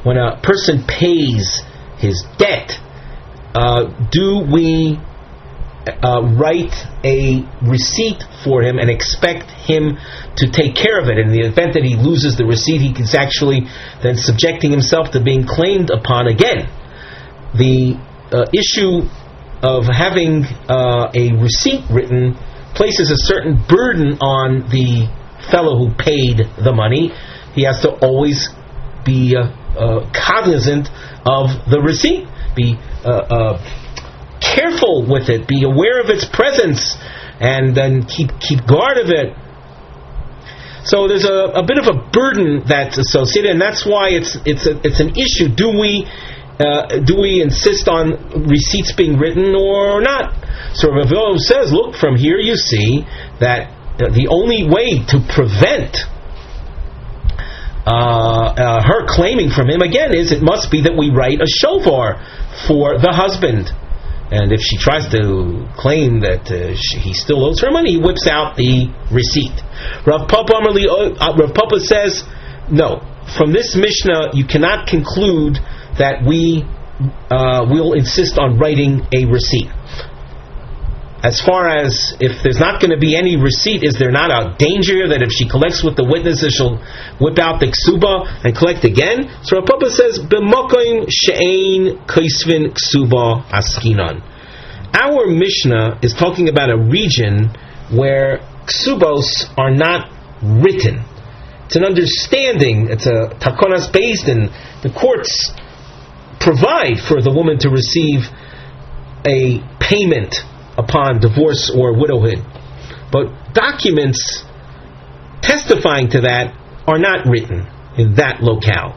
When a person pays his debt, do we write a receipt for him and expect him to take care of it? In the event that he loses the receipt, he is actually then subjecting himself to being claimed upon again. The issue of having a receipt written places a certain burden on the fellow who paid the money. He has to always be cognizant of the receipt, be careful with it, be aware of its presence, and then keep guard of it. So there's a bit of a burden that's associated, and that's why it's an issue. Do we insist on receipts being written or not? So Rav Yehonasan says, look, from here you see that the only way to prevent her claiming from him again is it must be that we write a shofar for the husband. And if she tries to claim that he still owes her money, he whips out the receipt. Rav Papa says, no, from this Mishnah you cannot conclude that we will insist on writing a receipt. As far as if there's not going to be any receipt, is there not a danger that if she collects with the witnesses, she'll whip out the ksuba and collect again? So Rav Papa says, "B'makom she'ein kaisvin ksuba askinan." Our Mishnah is talking about a region where ksubos are not written. It's an understanding. It's a takonas based, and the courts provide for the woman to receive a payment upon divorce or widowhood. But documents testifying to that are not written in that locale.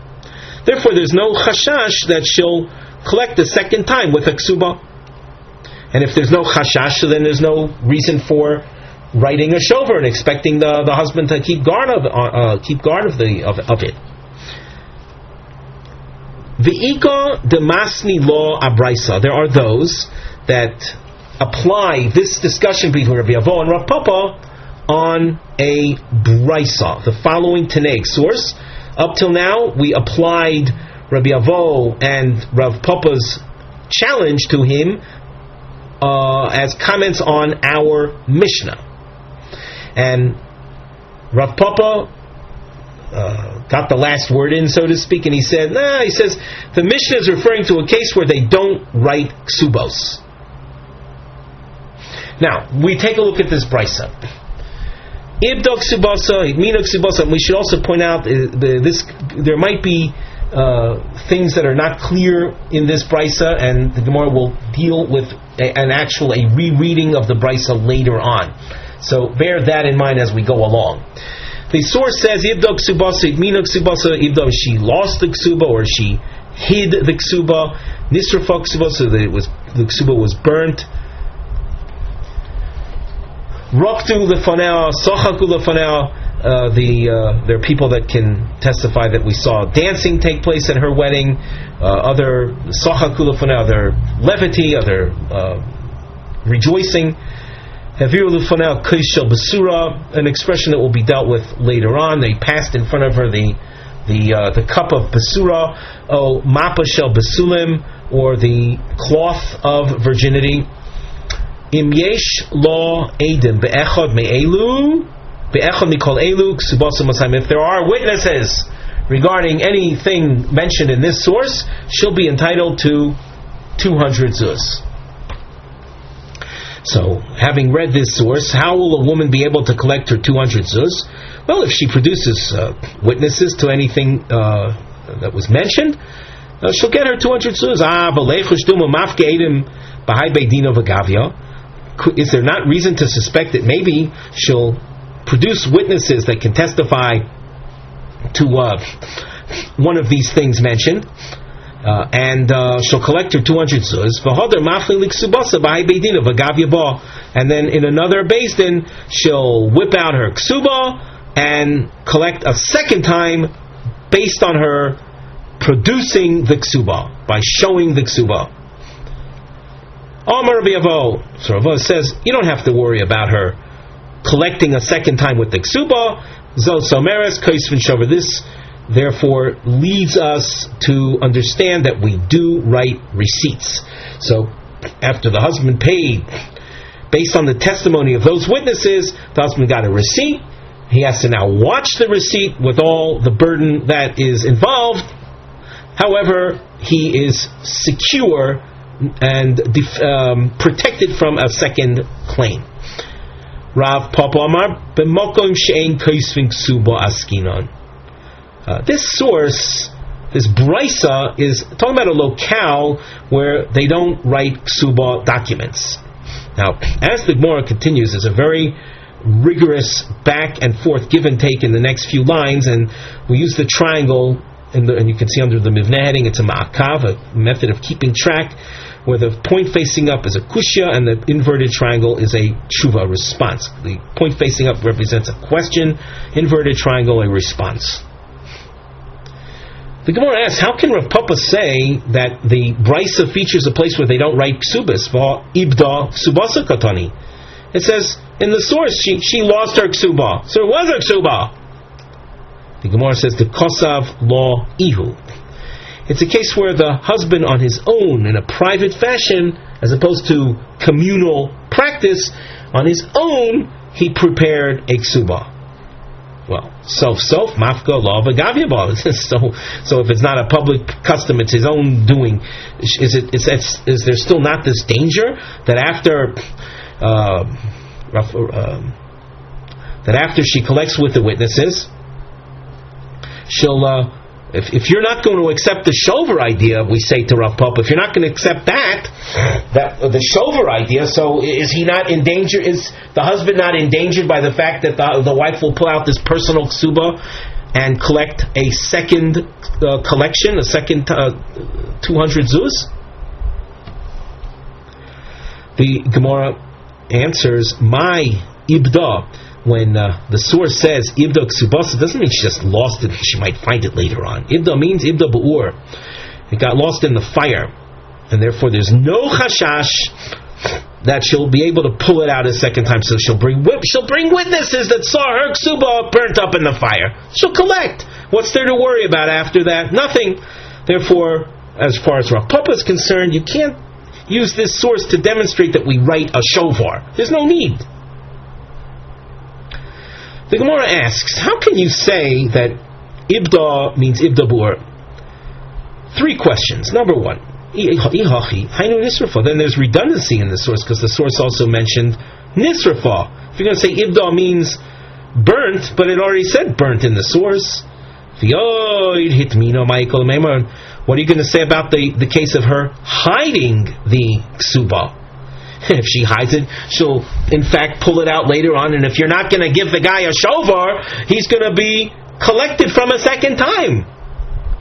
Therefore, there's no chashash that she'll collect a second time with a ksuba. And if there's no chashash, so then there's no reason for writing a shover and expecting the husband to keep guard of it. V'ika demasni lo abraisa. There are those that apply this discussion between Rabbi Avo and Rav Papa on a brisa. The following Taneg source. Up till now, we applied Rabbi Avo and Rav Papa's challenge to him as comments on our Mishnah. And Rav Papa got the last word in, so to speak, and he says the Mishnah is referring to a case where they don't write ksubos. Now, we take a look at this brisa. Ibdok ksubasa, idmina ksubasa, and we should also point out there might be things that are not clear in this brisa, and the Gemara will deal with a rereading of the brisa later on. So bear that in mind as we go along. The source says, Ibdok ksubasa, idmina ksubasa, Ibdok, she lost the ksuba or she hid the ksuba, nisrafa ksuba, so that the ksuba was burnt. Raktu lefanea, sochaku lefanea. There are people that can testify that we saw dancing take place at her wedding. Other sochaku lefanea, other levity, other rejoicing. Haviru Lufanel Kishel Basura, an expression that will be dealt with later on. They passed in front of her the cup of Basura, O Mapa Shel Basulim, or the cloth of virginity. Im Yesh Lo Edim Be'echad Me'elu Be'echad Mikol Elu Kesubos Masayim. If there are witnesses regarding anything mentioned in this source, she'll be entitled to 200 zuz. So, having read this source, how will a woman be able to collect her 200 zuz? Well, if she produces witnesses to anything that was mentioned, she'll get her 200 zuz. Is there not reason to suspect that maybe she'll produce witnesses that can testify to one of these things mentioned? And she'll collect her 200 zuz. And then in another beis din, she'll whip out her ksuba and collect a second time based on her producing the ksuba, by showing the ksuba. Amar Rav Yehonasan. So Rav Ozer says, you don't have to worry about her collecting a second time with the ksuba. Zos Someres Kaisvin Shover. This therefore leads us to understand that we do write receipts. So after the husband paid, based on the testimony of those witnesses, the husband got a receipt. He has to now watch the receipt with all the burden that is involved. However, he is secure and protected from a second claim. Rav Papa Amar b'mokom she'ein kaisvin ksuba askinon. This source, this brisa, is talking about a locale where they don't write ksuba documents. Now, as the Gemara continues, there's a very rigorous back and forth give and take in the next few lines, and we use the triangle, and you can see under the mivneh heading, it's a ma'akav, a method of keeping track, where the point facing up is a kushya and the inverted triangle is a tshuva, response. The point facing up represents a question, inverted triangle a response. The Gemara asks, how can Rav Papa say that the brisa features a place where they don't write ksubas? Ibda ksubasa katani. It says in the source she lost her ksuba, so it was her ksuba. The Gemara says the kosav law ihu. It's a case where the husband on his own, in a private fashion, as opposed to communal practice, on his own he prepared a ksuba. Well, self mafka law v'gavyaba. So if it's not a public custom, it's his own doing. Is there still not this danger that after she collects with the witnesses, she'll if you're not going to accept the shover idea, we say to Rav Papa, if you're not going to accept that the shover idea, so is he not in danger? Is the husband not endangered by the fact that the wife will pull out this personal ksuba and collect a second collection, a second 200 zuz? The Gemara answers, my ibda. When the source says ibda ksubas, it doesn't mean she just lost it. She might find it later on. Ibda means ibda ba'ur. It got lost in the fire, and therefore there's no chashash that she'll be able to pull it out a second time. So she'll bring witnesses that saw her ksuba burnt up in the fire. She'll collect. What's there to worry about after that? Nothing. Therefore, as far as Rav Papa is concerned, you can't use this source to demonstrate that we write a shofar. There's no need. The Gemara asks, how can you say that ibda means ibda bur? Three questions. Number one, then there's redundancy in the source because the source also mentioned nisrafa. If you're going to say ibda means burnt, but it already said burnt in the source. What are you going to say about the case of her hiding the ksuba? If she hides it, she'll in fact pull it out later on, and if you're not going to give the guy a shovar, he's going to be collected from a second time.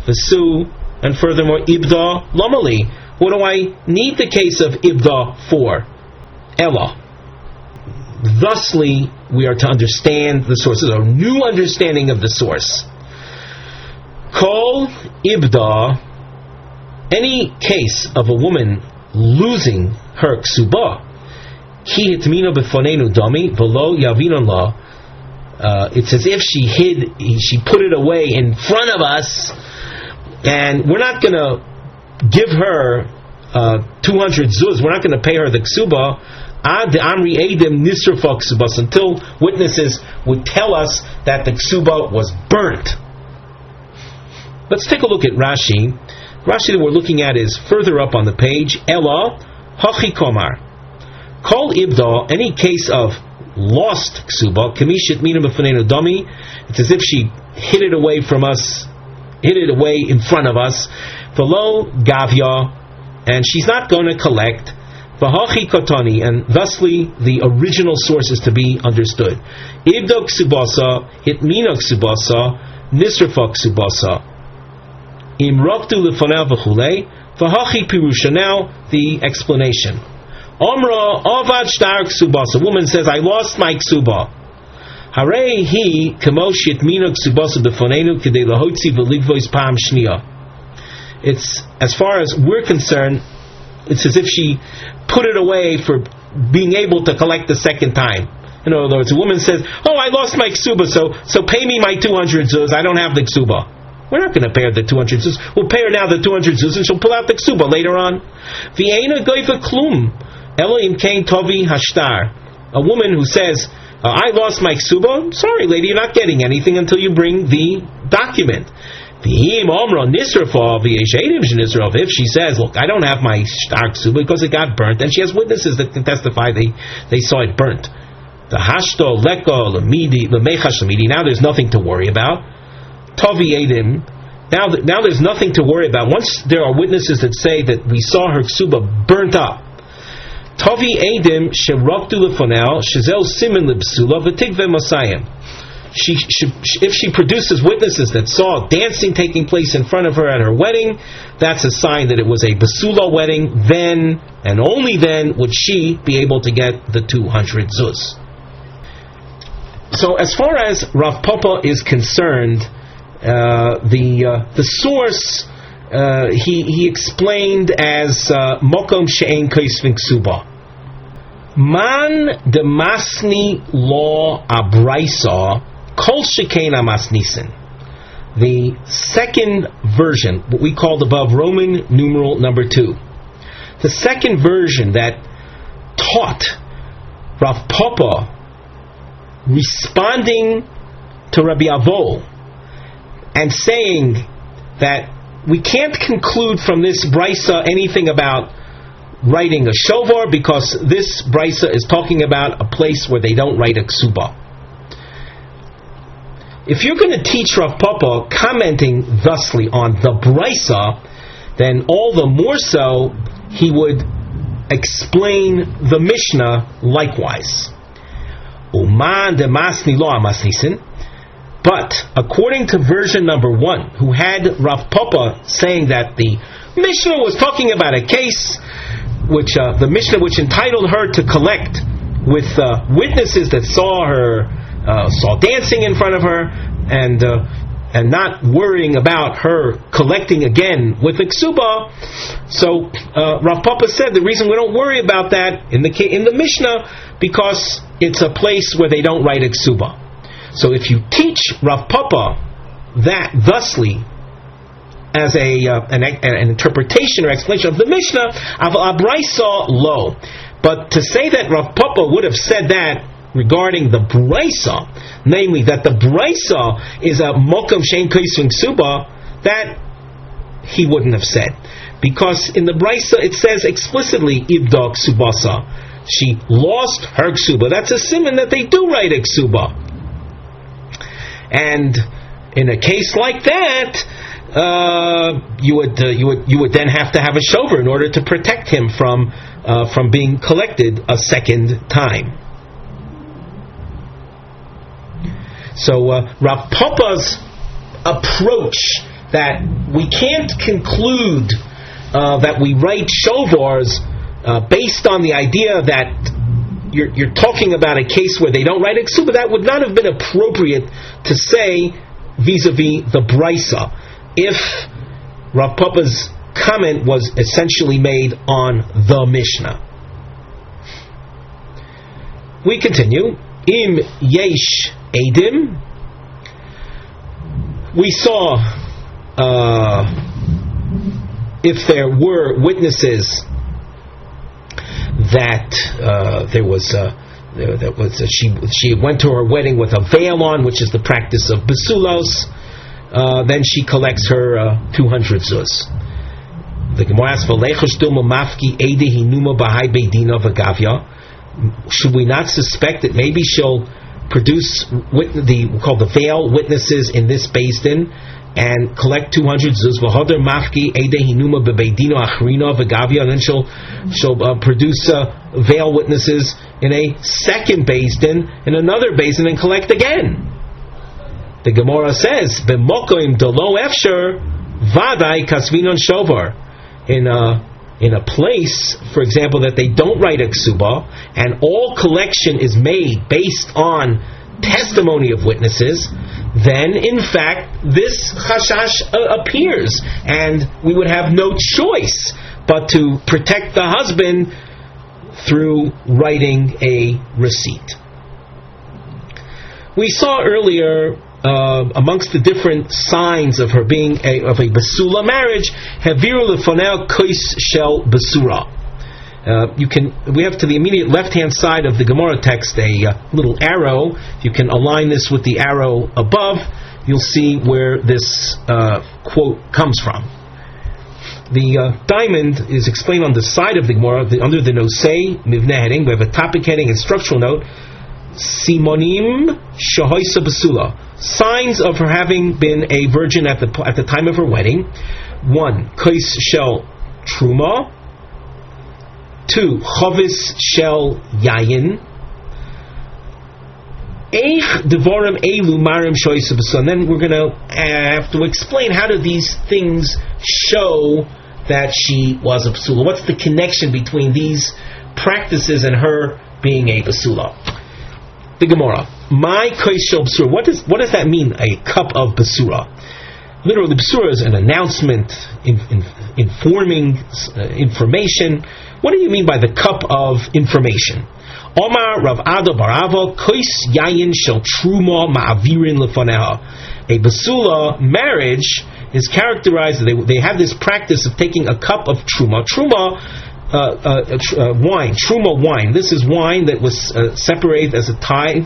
Vesu, and furthermore, ibda lomali. What do I need the case of ibda for? Ella. Thusly, we are to understand the sources, a new understanding of the source. Kol ibda, any case of a woman losing her ksuba, Ki hitmina b'fonenu dami v'lo yavinon la. It's as if she put it away in front of us, and we're not going to give her 200 zuz. We're not going to pay her the ksuba ad amri edim nisrafa ksubas, until witnesses would tell us that the ksuba was burnt. Let's take a look at Rashi. Rashi that we're looking at is further up on the page. Ella hachi komar kol ibda, any case of lost ksuba, kamishit mina b'fanenu dami, it's as if she hid it away from us, hid it away in front of us. V'lo gavya, and she's not going to collect. V'hachi kotani, and thusly the original source is to be understood. Ibda ksubasa, hitmina ksubasa, nisrafa ksubasa. Imraktu lefanel v'chulei, v'hachi pirusha. Now the explanation. Omra avad shtar ksubasa. A woman says, I lost my ksuba. Harei hi kamosh hitmina ksubasa b'fonenu k'dei lahotzi v'ligvois pam shniya. It's, as far as we're concerned, it's as if she put it away for being able to collect the second time. In other words, a woman says, oh, I lost my ksuba, so pay me my 200 zuz, I don't have the ksuba. We're not going to pay her the 200 zuz. We'll pay her now the 200 zuz, and she'll pull out the ksuba later on. V'eina goiva klum, Elohim kain tovi hashtar. A woman who says, I lost my ksuba, sorry lady, you're not getting anything until you bring the document. If she says, look, I don't have my shtar ksuba because it got burnt, and she has witnesses that can testify they saw it burnt. The hashto leko lemechash lemidi. Now there's nothing to worry about. Tovi edim. Now there's nothing to worry about. Once there are witnesses that say that we saw her ksuba burnt up. Tovi edim sheraktu lefonel shezel simin lebsula v'tigve masayim. If she produces witnesses that saw dancing taking place in front of her at her wedding, that's a sign that it was a basula wedding. Then, and only then, would she be able to get the 200 zuz. So, as far as Rav Papa is concerned, the source he explained as mokom she'ein kaisvin ksuba. Man demasni lo abraisa. Kol shekena masnisin. The second version, what we called above Roman numeral number 2. The second version that taught Rav Papa responding to Rabbi Avo and saying that we can't conclude from this brisa anything about writing a shovar, because this brisa is talking about a place where they don't write a ksuba. If you're going to teach Rav Papa commenting thusly on the brisa, then all the more so he would explain the Mishnah likewise. Uman de masni lo amasnisin. But according to version number 1, who had Rav Papa saying that the Mishnah was talking about a case which the Mishnah which entitled her to collect with witnesses that saw dancing in front of her, and not worrying about her collecting again with the ksuba. So Rav Papa said the reason we don't worry about that in the Mishnah, because it's a place where they don't write a ksuba. So if you teach Rav Papa that thusly as an interpretation or explanation of the Mishnah, abraisa lo. But to say that Rav Papa would have said that regarding the brisa, namely that the brisa is a mokum shein kaisvin ksuba, that he wouldn't have said, because in the brisa it says explicitly ibda ksubasa, she lost her ksuba. That's a siman that they do write a ksuba, and in a case like that, you would then have to have a shover in order to protect him from being collected a second time. So Rav Papa's approach that we can't conclude that we write shovars based on the idea that you're talking about a case where they don't write a ksuba, that would not have been appropriate to say vis-a-vis the brisa, if Rav Papa's comment was essentially made on the Mishnah. We continue. Im yesh edim. We saw if there were witnesses that she went to her wedding with a veil on, which is the practice of basulos, then she collects her 200 zuz. The Gemara asks, should we not suspect that maybe she'll produce called the veil witnesses in this Beis Din and collect 200 zuz, and then she'll produce veil witnesses in a second Beis Din, in another Beis Din, and collect again. The Gemara says, "B'mokoim delo efsher vaday kasvinon shovar." In a place, for example, that they don't write a ksuba, and all collection is made based on testimony of witnesses, then in fact this chashash appears, and we would have no choice but to protect the husband through writing a receipt. We saw earlier amongst the different signs of her being of a basula marriage, haviru lefonel kois shel basura. We have to the immediate left-hand side of the Gemara text a little arrow. If you can align this with the arrow above, you'll see where this quote comes from. The diamond is explained on the side of the Gemara under the nosei mivneh heading. We have a topic heading and structural note. Simonim shahoisa basula. Signs of her having been a virgin at the time of her wedding. 1. Kois shel truma. 2. Chovis shel yayin. Eich devorim elu marim shahoisa basula. And then we're going to have to explain how do these things show that she was a basula. What's the connection between these practices and her being a basula? The Gemara, my kois shel basura. What does that mean? A cup of basura. Literally, basura is an announcement, informing information. What do you mean by the cup of information? Omar Rav Ado Barava kois yayin shel truma ma'avirin lefaneha. A basula marriage is characterized. They have this practice of taking a cup of truma. Wine, truma wine. This is wine that was separated as a tithe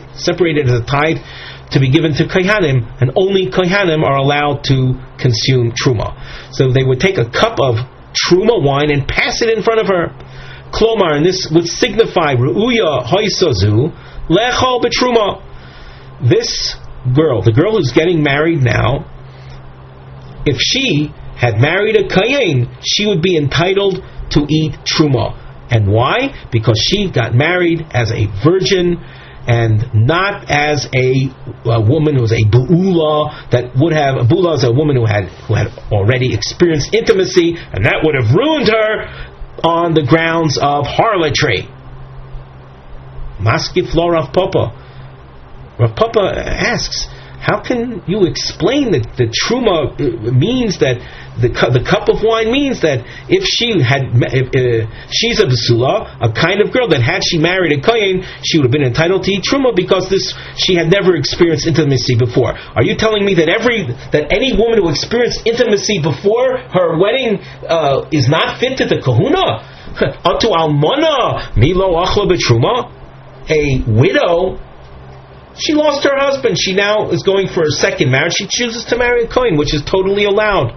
to be given to kohanim, and only kohanim are allowed to consume truma. So they would take a cup of truma wine and pass it in front of her. Klomar, and this would signify ru'uya hoisozu lechol betruma. This girl, the girl who's getting married now, if she had married a kohen, she would be entitled to eat truma. And why? Because she got married as a virgin and not as a woman who was a bu'ula. A bu'ula is a woman who had already experienced intimacy, and that would have ruined her on the grounds of harlotry. Maskif lo Rav Papa. Rav Papa asks, how can you explain that the truma means that the cup of wine means that if she's a basula, a kind of girl that had she married a kohen, she would have been entitled to eat truma because she had never experienced intimacy before. Are you telling me that any woman who experienced intimacy before her wedding is not fit to the kahuna? Atu almona milo achla betruma. A widow, she lost her husband. She now is going for a second marriage. She chooses to marry a kohen, which is totally allowed.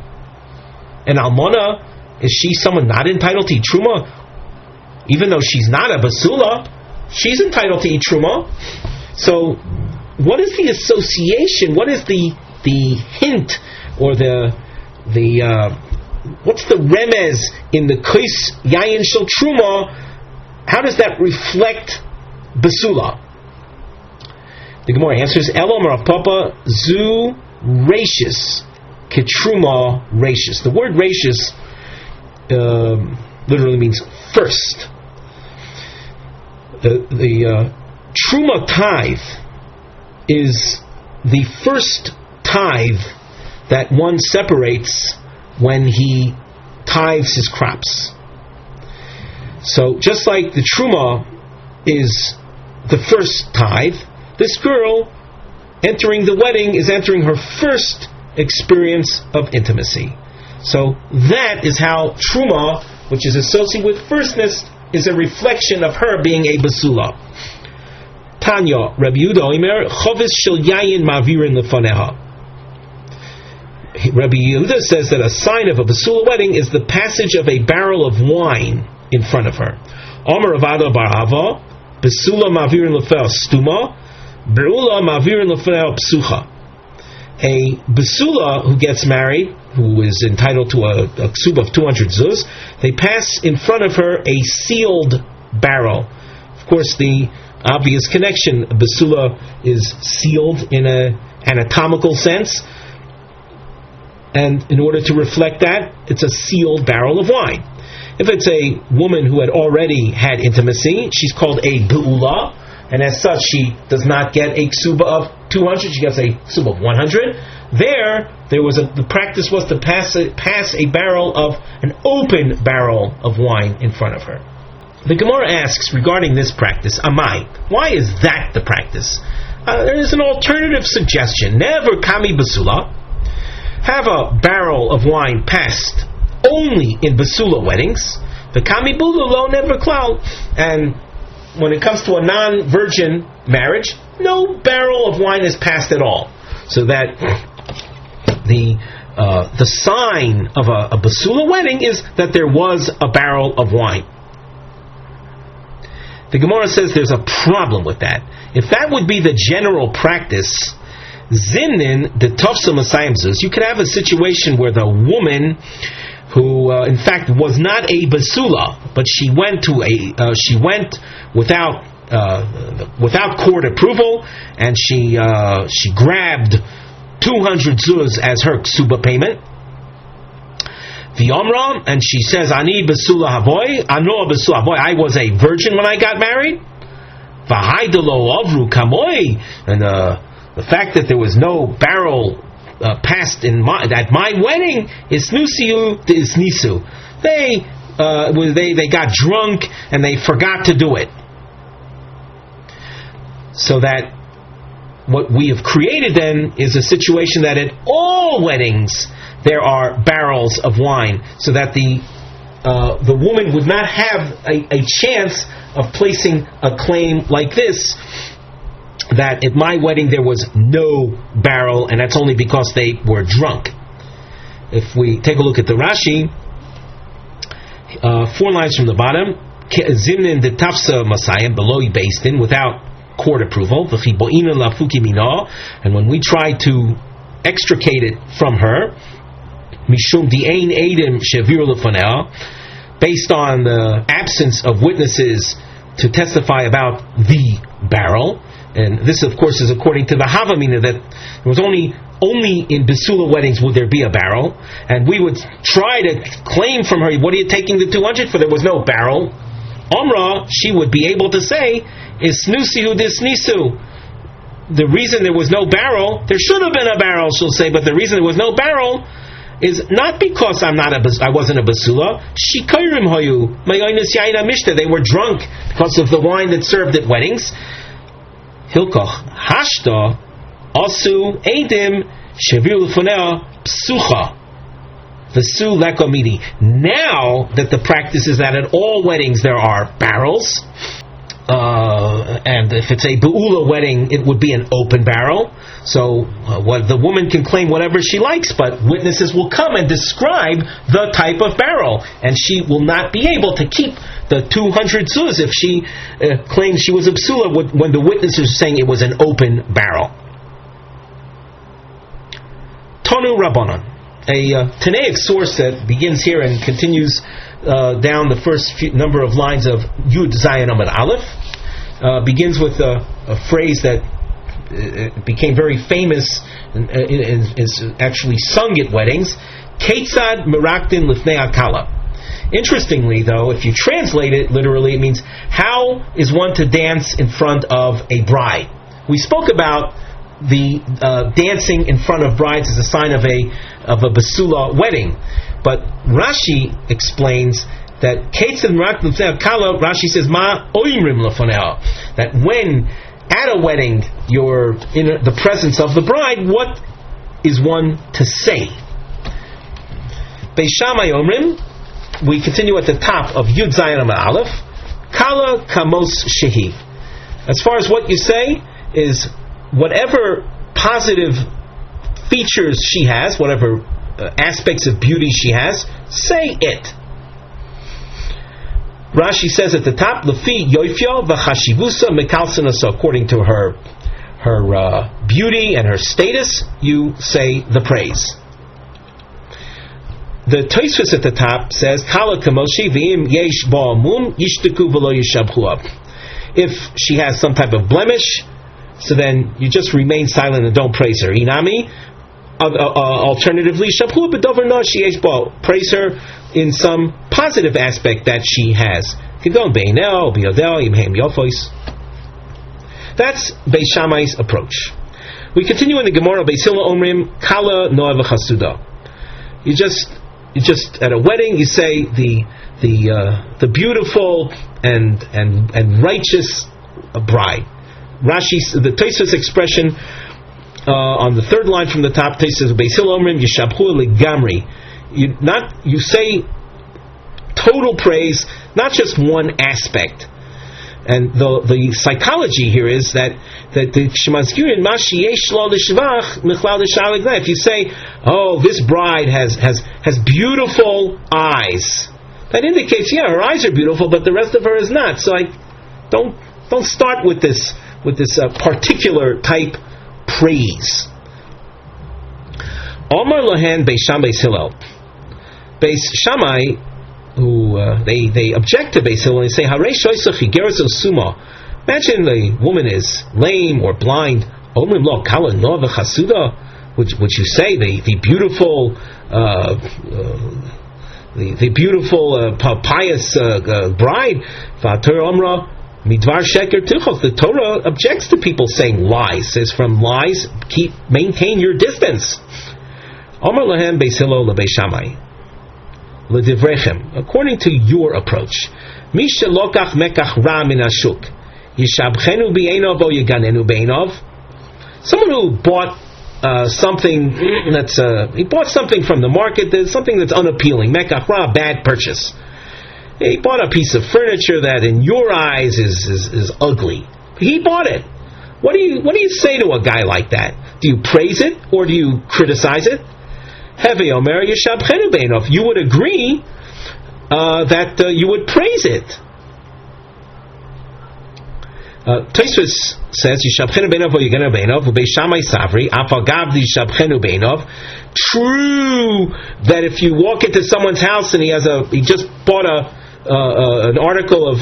And almona, is she someone not entitled to eat truma? Even though she's not a basula, she's entitled to eat truma. So, what is the association? What is the hint or what's the remez in the kois yayin shel truma? How does that reflect basula? The Gemara answers, Elom Rav Papa zu rachis ketruma rachis. The word rachis literally means first. The truma tithe is the first tithe that one separates when he tithes his crops. So just like the truma is the first tithe, this girl entering the wedding is entering her first experience of intimacy. So that is how Truma, which is associated with firstness, is a reflection of her being a basula. Tanya, Rabbi Yehuda Omer, Chovis shel yayin mavirin lefaneha. Rabbi Yehuda says that a sign of a basula wedding is the passage of a barrel of wine in front of her. Omer Avada Barava, basula mavirin lefaneha stuma, beula mavirin lefaneha psucha. A basula who gets married, who is entitled to a ksub of 200 zuz, they pass in front of her a sealed barrel. Of course, the obvious connection, basula is sealed in an anatomical sense, and in order to reflect that, it's a sealed barrel of wine. If it's a woman who had already had intimacy, she's called a beula, and as such, she does not get a ksuba of 200, she gets a ksuba of 100. The practice was to pass a barrel of an open barrel of wine in front of her. The Gemara asks regarding this practice, Amai, why is that the practice? There is an alternative suggestion. Never kami basula. Have a barrel of wine passed only in basula weddings. The kami bulu lo never klal. And when it comes to a non-virgin marriage, no barrel of wine is passed at all. So that the sign of a basula wedding is that there was a barrel of wine. The Gemara says there's a problem with that. If that would be the general practice, zimnin the tofsa masayim zuz, you could have a situation where the woman who in fact was not a basula, but she went without court approval, and she grabbed 200 zuz as her ksuba payment. V'yomra, and she says, Ani basula havoy, ano basula havoy, I was a virgin when I got married. V'haidalo avru kamoy, and the fact that there was no barrel passed at my wedding is snusiu is nisu. They got drunk and they forgot to do it. So that what we have created then is a situation that at all weddings there are barrels of wine, so that the woman would not have a chance of placing a claim like this, that at my wedding there was no barrel, and that's only because they were drunk. If we take a look at the Rashi, 4 lines from the bottom, Zimnin de tafsa masayim below based in without court approval, and when we try to extricate it from her, mishum di'ein edim shavir lefanea, based on the absence of witnesses to testify about the barrel. And this, of course, is according to the Havamina, that there was only in Basula weddings would there be a barrel, and we would try to claim from her, what are you taking the 200 for? There was no barrel. Omra, she would be able to say, is snusihu dis nisu. The reason there was no barrel, there should have been a barrel, she'll say, but the reason there was no barrel is not because I wasn't a basula. Shikayrim hoyu, mayoinus yaina mishta. They were drunk because of the wine that's served at weddings. Hilkoch hashta asu edim shavir l'fonea psucha v'su lekomidi. Now that the practice is that at all weddings there are barrels, and if it's a beula wedding, it would be an open barrel. So the woman can claim whatever she likes, but witnesses will come and describe the type of barrel, and she will not be able to keep the 200 zuz if she claims she was a psula when the witnesses are saying it was an open barrel. Tonu Rabbanon, a Tanaic source that begins here and continues down the first number of lines of Yud Zayin Amud Aleph, begins with a phrase that became very famous and is actually sung at weddings. Ketzad Meraktin Lifnei Akala. Interestingly, though, if you translate it literally, it means how is one to dance in front of a bride. We spoke about the dancing in front of brides as a sign of a basula wedding, but Rashi explains that Kala, Rashi says, Ma oimrim lefonea, that when at a wedding you're in the presence of the bride, what is one to say? Beis Shammai omrim, we continue at the top of Yud Zayin Amud Aleph, Kala kamos shehi. As far as what you say is whatever positive features she has, whatever aspects of beauty she has, say it. Rashi says at the top, Lefi yoifyo v'chashivusa mekalsinasa, according to her beauty and her status, you say the praise. The Tosfos at the top says, Kala kamoshi v'im yesh ba mum yishtaku v'lo yishabchuav. If she has some type of blemish, so then you just remain silent and don't praise her. Inami, alternatively, shabchuav b'dover no sheyesh ba, praise her in some positive aspect that she has. That's Beis Shammai's approach. We continue in the Gemara. Beis Hillel omrim Kala noa v'chasuda. You just at a wedding, you say the beautiful and righteous bride. Rashi, the Tosfos expression on the third line from the top, Tosfos Beis Hillel omrim yishabchu legamri. You say total praise, not just one aspect. And the psychology here is that if you say, oh, this bride has beautiful eyes, that indicates, her eyes are beautiful, but the rest of her is not. So don't start with this particular type praise. Omar Lohan Beis Shammai Hillel. Beis Shammai, who they object to Beis Hillel and say, imagine the woman is lame or blind. Would you say the beautiful pious bride? The Torah objects to people saying lies. Says from lies, maintain your distance. Omar lahem Beis Hillel leBeis Shammai. According to your approach, someone who bought something he bought something from the market, there's something that's unappealing, mekach ra, bad purchase. He bought a piece of furniture that in your eyes is ugly. He bought it. What do you say to a guy like that? Do you praise it or do you criticize it? You would agree that you would praise it. Tosfos says, true that if you walk into someone's house and he just bought an article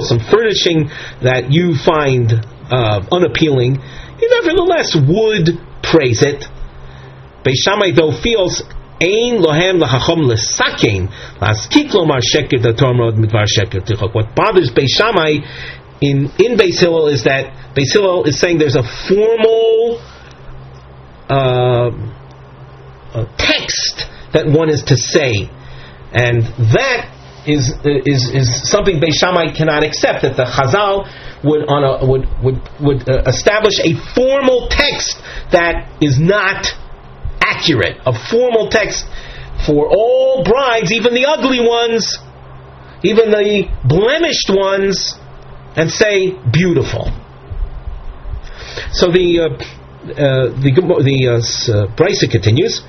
some furnishing that you find unappealing, he nevertheless would praise it. Beis Shammai though feels ein lohem lachachom lesakein laskik lomar sheker datormod midvar sheker tichok. What bothers Beis Shammai in Beis Hillel is that Beis Hillel is saying there's a formal text that one is to say, and that is something Beis Shammai cannot accept. That the Chazal would establish a formal text that is not accurate, a formal text for all brides, even the ugly ones, even the blemished ones, and say beautiful. So the Brisa continues.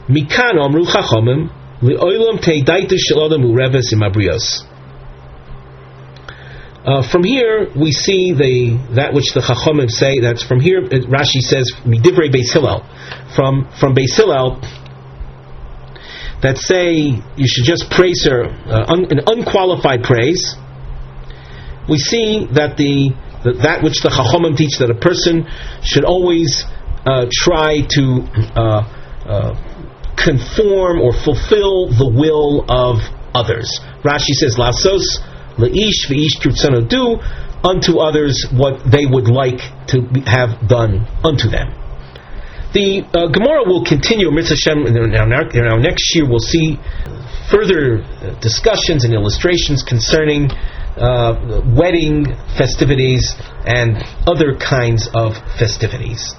Mikan omru chachomim li'olam teidaitu shel adam ureves imabrios. From here we see that which the Chachomim say. That's from here. Rashi says midivrei Beis Hillel, from Beis Hillel, that say you should just praise her an unqualified praise. We see that that which the Chachomim teach, that a person should always try to conform or fulfill the will of others. Rashi says lasos La'ish v'ish kirtzano, do unto others what they would like to have done unto them. The Gemara will continue. Mitzvah Hashem, in our next year, we'll see further discussions and illustrations concerning wedding festivities and other kinds of festivities.